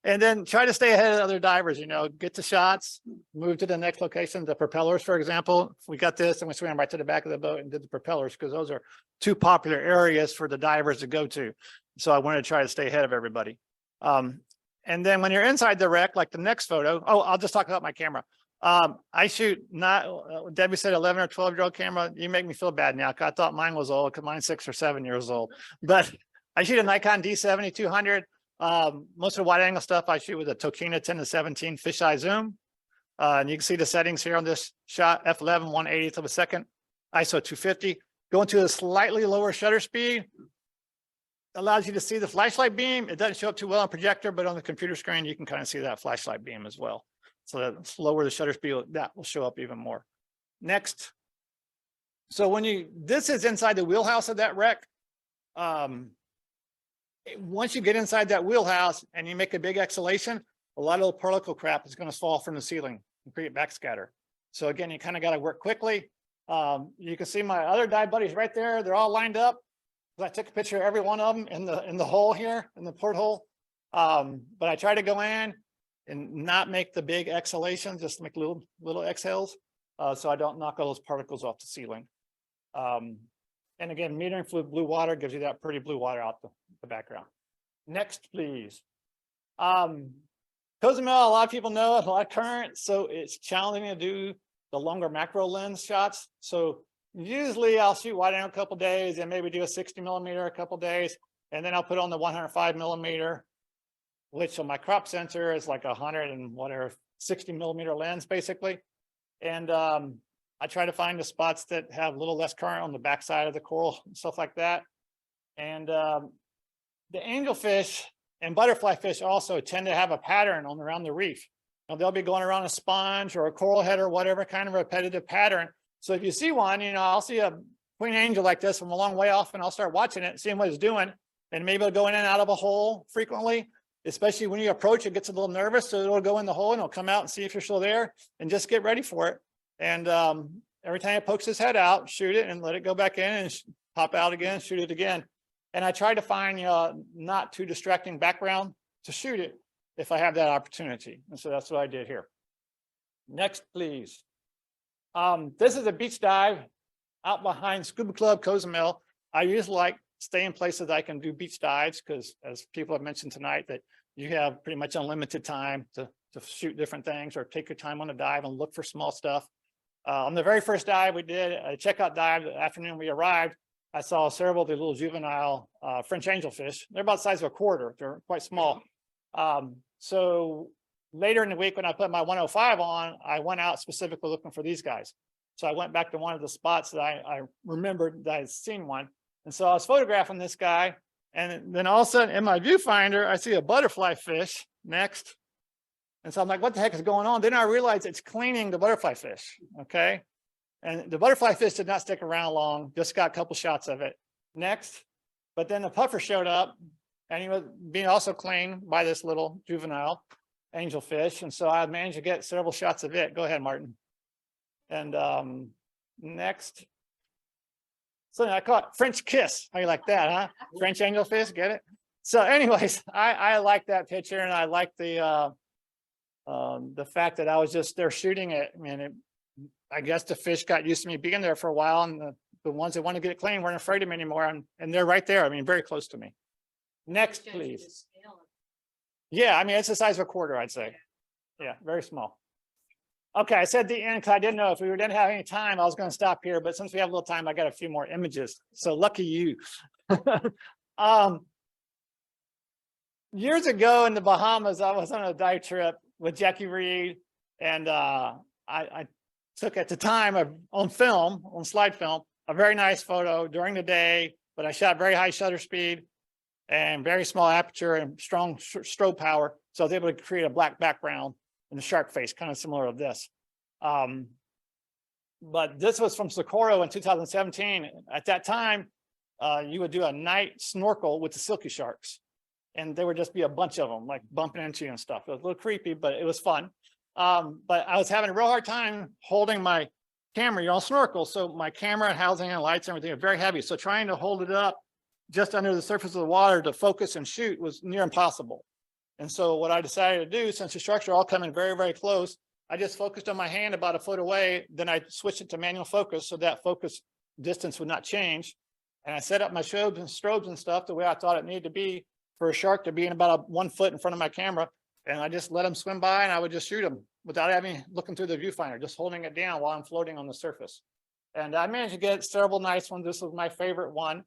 And then try to stay ahead of other divers, get the shots, move to the next location, the propellers, for example. If we got this and we swam right to the back of the boat and did the propellers because those are two popular areas for the divers to go to. So I wanted to try to stay ahead of everybody. And then when you're inside the wreck, like the next photo, I'll just talk about my camera. I shoot not, Debbie said 11 or 12-year-old camera. You make me feel bad now. I thought mine was old because mine's 6 or 7 years old, but I shoot a Nikon D70-200. Most of the wide angle stuff I shoot with a Tokina 10-17 fisheye zoom. And you can see the settings here on this shot, f11, 1/80th of a second, ISO 250. Going to a slightly lower shutter speed allows you to see the flashlight beam. It doesn't show up too well on projector, but on the computer screen, you can kind of see that flashlight beam as well. So that's lower the shutter speed, that will show up even more. Next. So this is inside the wheelhouse of that wreck. Once you get inside that wheelhouse and you make a big exhalation, a lot of the particle crap is going to fall from the ceiling and create backscatter. So again, you kind of got to work quickly. You can see my other dive buddies right there. They're all lined up. I took a picture of every one of them in the hole here, in the porthole. But I try to go in and not make the big exhalations, just make little exhales. So I don't knock all those particles off the ceiling. And again, metering fluid blue water gives you that pretty blue water out the background. Next, please. Cozumel, a lot of people know a lot of current, so it's challenging to do the longer macro lens shots. So usually I'll shoot wide angle a couple days and maybe do a 60mm a couple days, and then I'll put on the 105mm, which on my crop sensor is like 60mm lens basically. And I try to find the spots that have a little less current on the backside of the coral and stuff like that. And the angelfish and butterfly fish also tend to have a pattern around the reef. Now, they'll be going around a sponge or a coral head or whatever kind of repetitive pattern. So if you see one, I'll see a queen angel like this from a long way off and I'll start watching it, seeing what it's doing. And maybe it'll go in and out of a hole frequently, especially when you approach, it gets a little nervous. So it'll go in the hole and it'll come out and see if you're still there and just get ready for it. And every time it pokes his head out, shoot it and let it go back in and pop out again, shoot it again. And I try to find not too distracting background to shoot it. if I have that opportunity. And so that's what I did here. Next, please. This is a beach dive out behind Scuba Club Cozumel. I usually like stay in places I can do beach dives because, as people have mentioned tonight, that you have pretty much unlimited time to shoot different things or take your time on a dive and look for small stuff. On the very first dive we did, a checkout dive, the afternoon we arrived, I saw several of the little juvenile French angelfish. They're about the size of a quarter. They're quite small. So later in the week when I put my 105 on, I went out specifically looking for these guys. So I went back to one of the spots that I remembered that I had seen one. And so I was photographing this guy. And then all of a sudden in my viewfinder, I see a butterfly fish next. And so I'm like, what the heck is going on? Then I realized it's cleaning the butterfly fish, okay? And the butterfly fish did not stick around long, just got a couple shots of it. Next, but then the puffer showed up and he was being also cleaned by this little juvenile angelfish. And so I managed to get several shots of it. Go ahead, Martin. And next. So I call it French kiss. How you like that, huh? French angelfish, get it? So anyways, I like that picture and I like the fact that I was just there shooting it. I mean, I guess the fish got used to me being there for a while, and the ones that want to get it clean weren't afraid of me anymore. And they're right there. I mean, very close to me. Next, please. Yeah, I mean, it's the size of a quarter, I'd say. Yeah, very small. Okay, I said the end because I didn't know if we didn't have any time, I was going to stop here. But since we have a little time, I got a few more images. So lucky you. Years ago in the Bahamas, I was on a dive trip with Jackie Reed, and I took at the time on film, on slide film, a very nice photo during the day, but I shot very high shutter speed and very small aperture and strong strobe power. So I was able to create a black background and the shark face, kind of similar to this. But this was from Socorro in 2017. At that time, you would do a night snorkel with the silky sharks. And there would just be a bunch of them like bumping into you and stuff. It was a little creepy, but it was fun. But I was having a real hard time holding my camera. You're on snorkel, so my camera housing and lights and everything are very heavy. So trying to hold it up just under the surface of the water to focus and shoot was near impossible. And so what I decided to do, since the sharks are all coming very, very close, I just focused on my hand about a foot away. Then I switched it to manual focus so that focus distance would not change. And I set up my strobes and stuff the way I thought it needed to be for a shark to be in about 1 foot in front of my camera. And I just let them swim by and I would just shoot them without having looking through the viewfinder, just holding it down while I'm floating on the surface. And I managed to get several nice ones. This was my favorite one.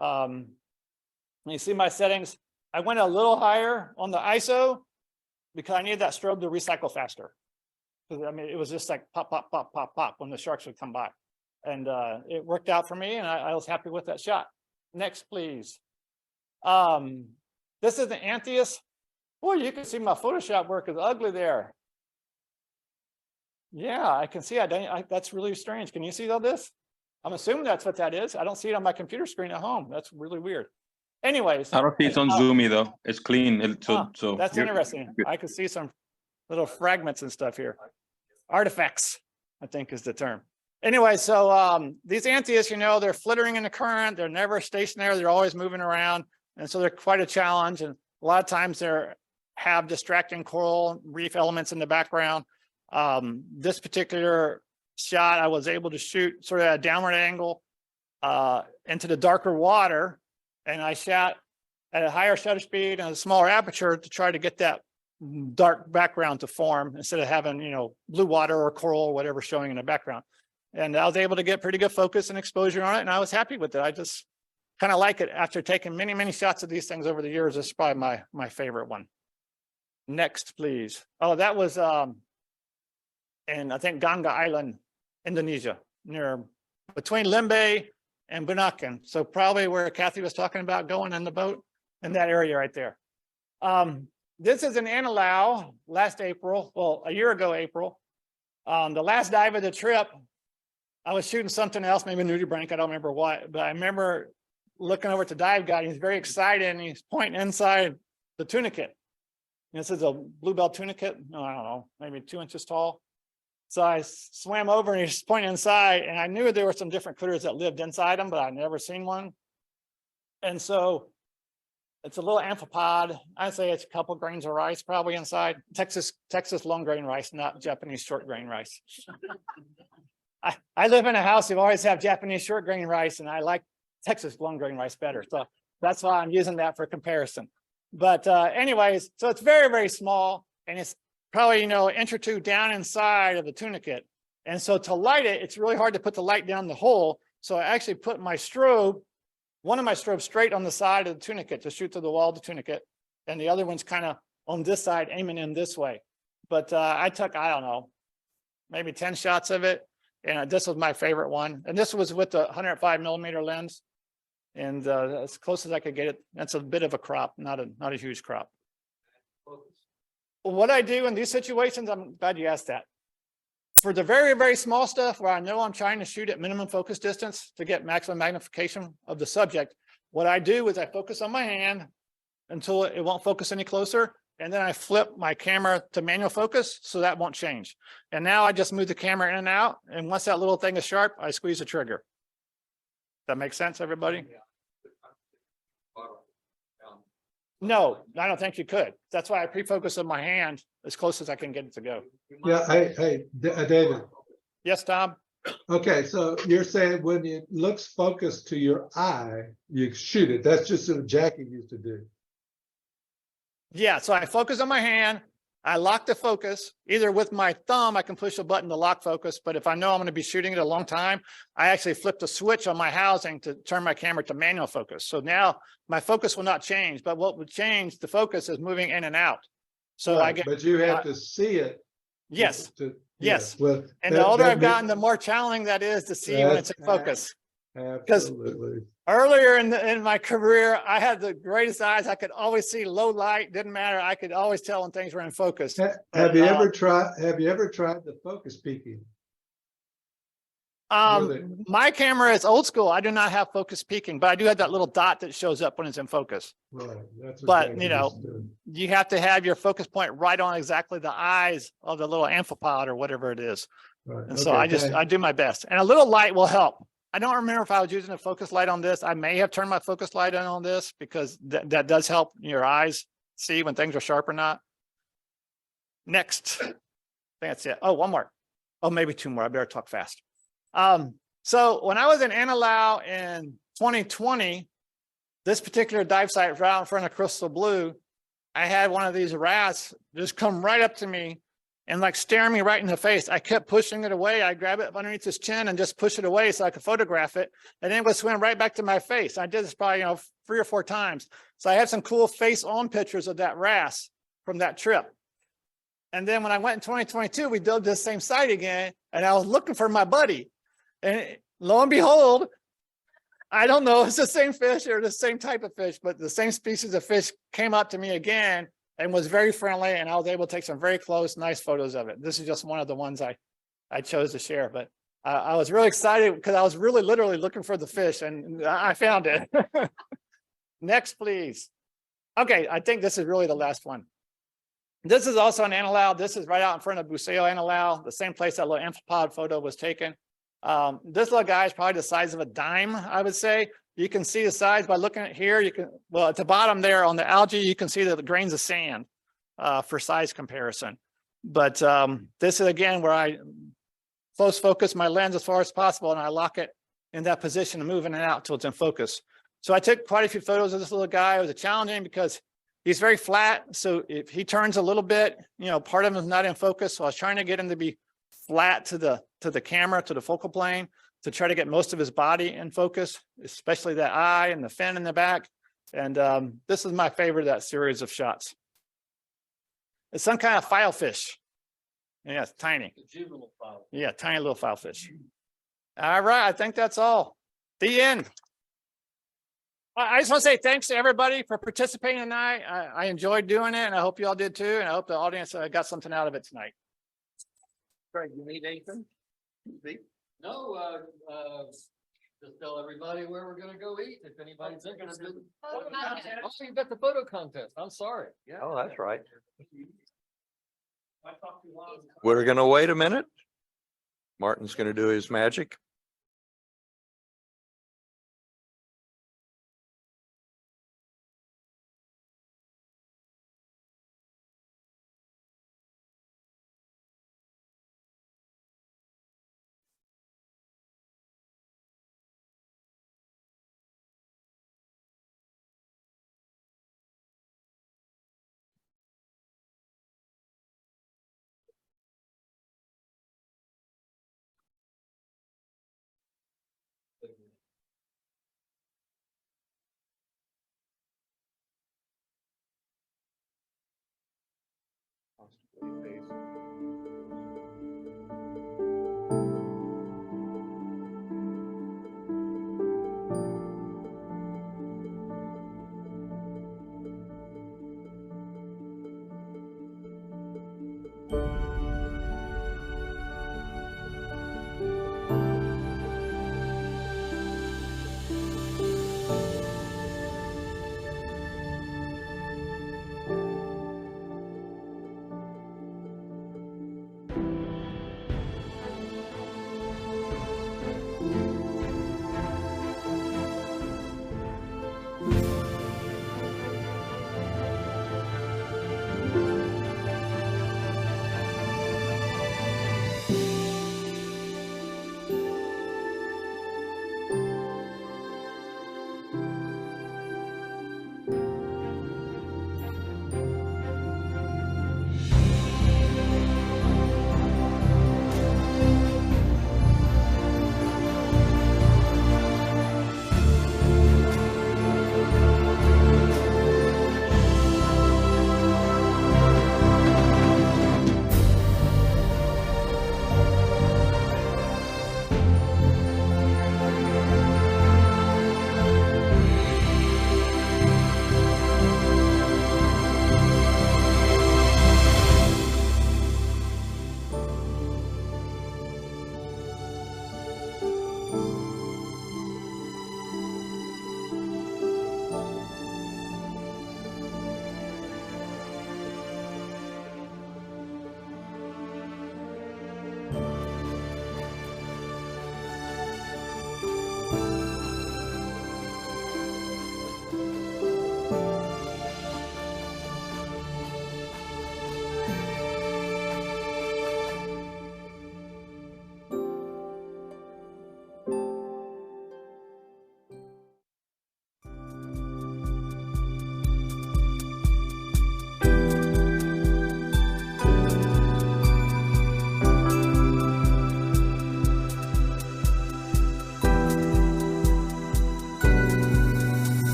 You see my settings. I went a little higher on the ISO because I needed that strobe to recycle faster. Because I mean, it was just like pop, pop, pop, pop, pop when the sharks would come by. And it worked out for me and I was happy with that shot. Next, please. This is the Anthias. Boy, you can see my Photoshop work is ugly there. Yeah, I can see that's really strange. Can you see all this? I'm assuming that's what that is. I don't see it on my computer screen at home. That's really weird. Anyways. I don't see it's on Zoomy though. It's clean. So that's interesting. I can see some little fragments and stuff here. Artifacts, I think is the term. Anyway, so these Anthias, you know, they're flittering in the current. They're never stationary. They're always moving around. And so they're quite a challenge. And a lot of times they have distracting coral reef elements in the background. This particular shot, I was able to shoot sort of at a downward angle into the darker water. And I shot at a higher shutter speed and a smaller aperture to try to get that dark background to form instead of having, you know, blue water or coral or whatever showing in the background. And I was able to get pretty good focus and exposure on it. And I was happy with it. I just kind of like it after taking many, many shots of these things over the years. This is probably my favorite one. Next, please. Oh, that was in, I think, Ganga Island, Indonesia, between Limbe and Bunaken. So probably where Kathy was talking about going in the boat in that area right there. This is in Anilau last April, well, a year ago, April. The last dive of the trip, I was shooting something else, maybe a nudibranch, I don't remember what, but I remember looking over at the dive guy, he's very excited and he's pointing inside the tunicate. And this is a bluebell tunicate, no, I don't know, maybe 2 inches tall. So I swam over and he's pointing inside and I knew there were some different critters that lived inside them, but I'd never seen one. And so It's a little amphipod. I'd say it's a couple grains of rice probably inside. Texas long grain rice, not Japanese short grain rice. I live in a house, you always have Japanese short grain rice, and I like Texas long grain rice better. So that's why I'm using that for comparison. But anyways, so it's very, very small, and it's probably, you know, an inch or two down inside of the tunicate. And so to light it, it's really hard to put the light down the hole. So I actually put my strobe, one of my strobes straight on the side of the tunicate to shoot through the wall of the tunicate. And the other one's kind of on this side, aiming in this way. But I took, I don't know, maybe 10 shots of it. And this was my favorite one. And this was with the 105mm lens. And as close as I could get it. That's a bit of a crop, not a huge crop. What I do in these situations, I'm glad you asked that. For the very, very small stuff where I know I'm trying to shoot at minimum focus distance to get maximum magnification of the subject, what I do is I focus on my hand until it won't focus any closer. And then I flip my camera to manual focus, so that won't change. And now I just move the camera in and out. And once that little thing is sharp, I squeeze the trigger. That makes sense, everybody? No, I don't think you could. That's why I pre-focus on my hand as close as I can get it to go. Yeah, hey, David. Yes, Tom? Okay, so you're saying when it looks focused to your eye, you shoot it. That's just what Jackie used to do. Yeah, so I focus on my hand. I lock the focus. Either with my thumb, I can push a button to lock focus. But if I know I'm going to be shooting it a long time, I actually flip the switch on my housing to turn my camera to manual focus. So now my focus will not change. But what would change the focus is moving in and out. So Right, I get. but you have to see it. Yes. Yes. Yes. Well, And the older I've gotten, the more challenging that is to see when it's in focus. Absolutely. Earlier in my career, I had the greatest eyes. I could always see low light, didn't matter. I could always tell when things were in focus. Have you ever tried the focus peaking? My camera is old school. I do not have focus peaking, but I do have that little dot that shows up when it's in focus. Right. That's what But Jackie you know, used to do. you have to have your focus point right on exactly the eyes of the little amphipod or whatever it is. Right. And so Okay, I do my best. And a little light will help. I don't remember if I was using a focus light on this. I may have turned my focus light on this because that does help your eyes see when things are sharp or not. Next. I think that's it. Oh, one more. Oh, maybe two more. I better talk fast. So when I was in Anilau in 2020, this particular dive site right in front of Crystal Blue, I had one of these rats just come right up to me and like staring me right in the face. I kept pushing it away. I grab it underneath his chin and just push it away so I could photograph it. And then it would swim right back to my face. I did this probably, 3 or 4 times. So I have some cool face on pictures of that wrasse from that trip. And then when I went in 2022, we did this same site again, and I was looking for my buddy. And lo and behold, I don't know, it's the same fish or the same type of fish, but the same species of fish came up to me again and was very friendly, and I was able to take some very close, nice photos of it. This is just one of the ones I chose to share, but I was really excited because I was really literally looking for the fish, and I found it. Next, please. Okay, I think this is really the last one. This is also an Anilau. This is right out in front of Buceo Anilau, the same place that little amphipod photo was taken. This little guy is probably the size of a dime, I would say. You can see the size by looking at here. You can, well, at the bottom there on the algae, you can see the grains of sand for size comparison. But this is again where I close focus my lens as far as possible, and I lock it in that position and move in and out till it's in focus. So I took quite a few photos of this little guy. It was challenging because he's very flat. So if he turns a little bit, part of him is not in focus. So I was trying to get him to be flat to the camera, to the focal plane, to try to get most of his body in focus, especially that eye and the fin in the back. And this is my favorite of that series of shots. It's some kind of filefish. Yeah, it's tiny. Yeah, tiny little filefish. All right, I think that's all. The end. I just want to say thanks to everybody for participating tonight. I enjoyed doing it, and I hope you all did too. And I hope the audience got something out of it tonight. Craig, you need anything? No, just tell everybody where we're gonna go eat if anybody's interested. Oh, you got the photo contest. I'm sorry. Yeah. Oh, that's right. We're gonna wait a minute. Martin's gonna do his magic. what he pays.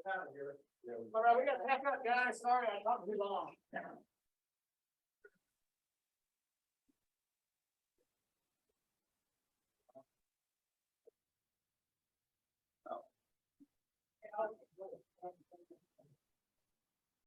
All right, we got to heck up, guys. Sorry, I talked too long.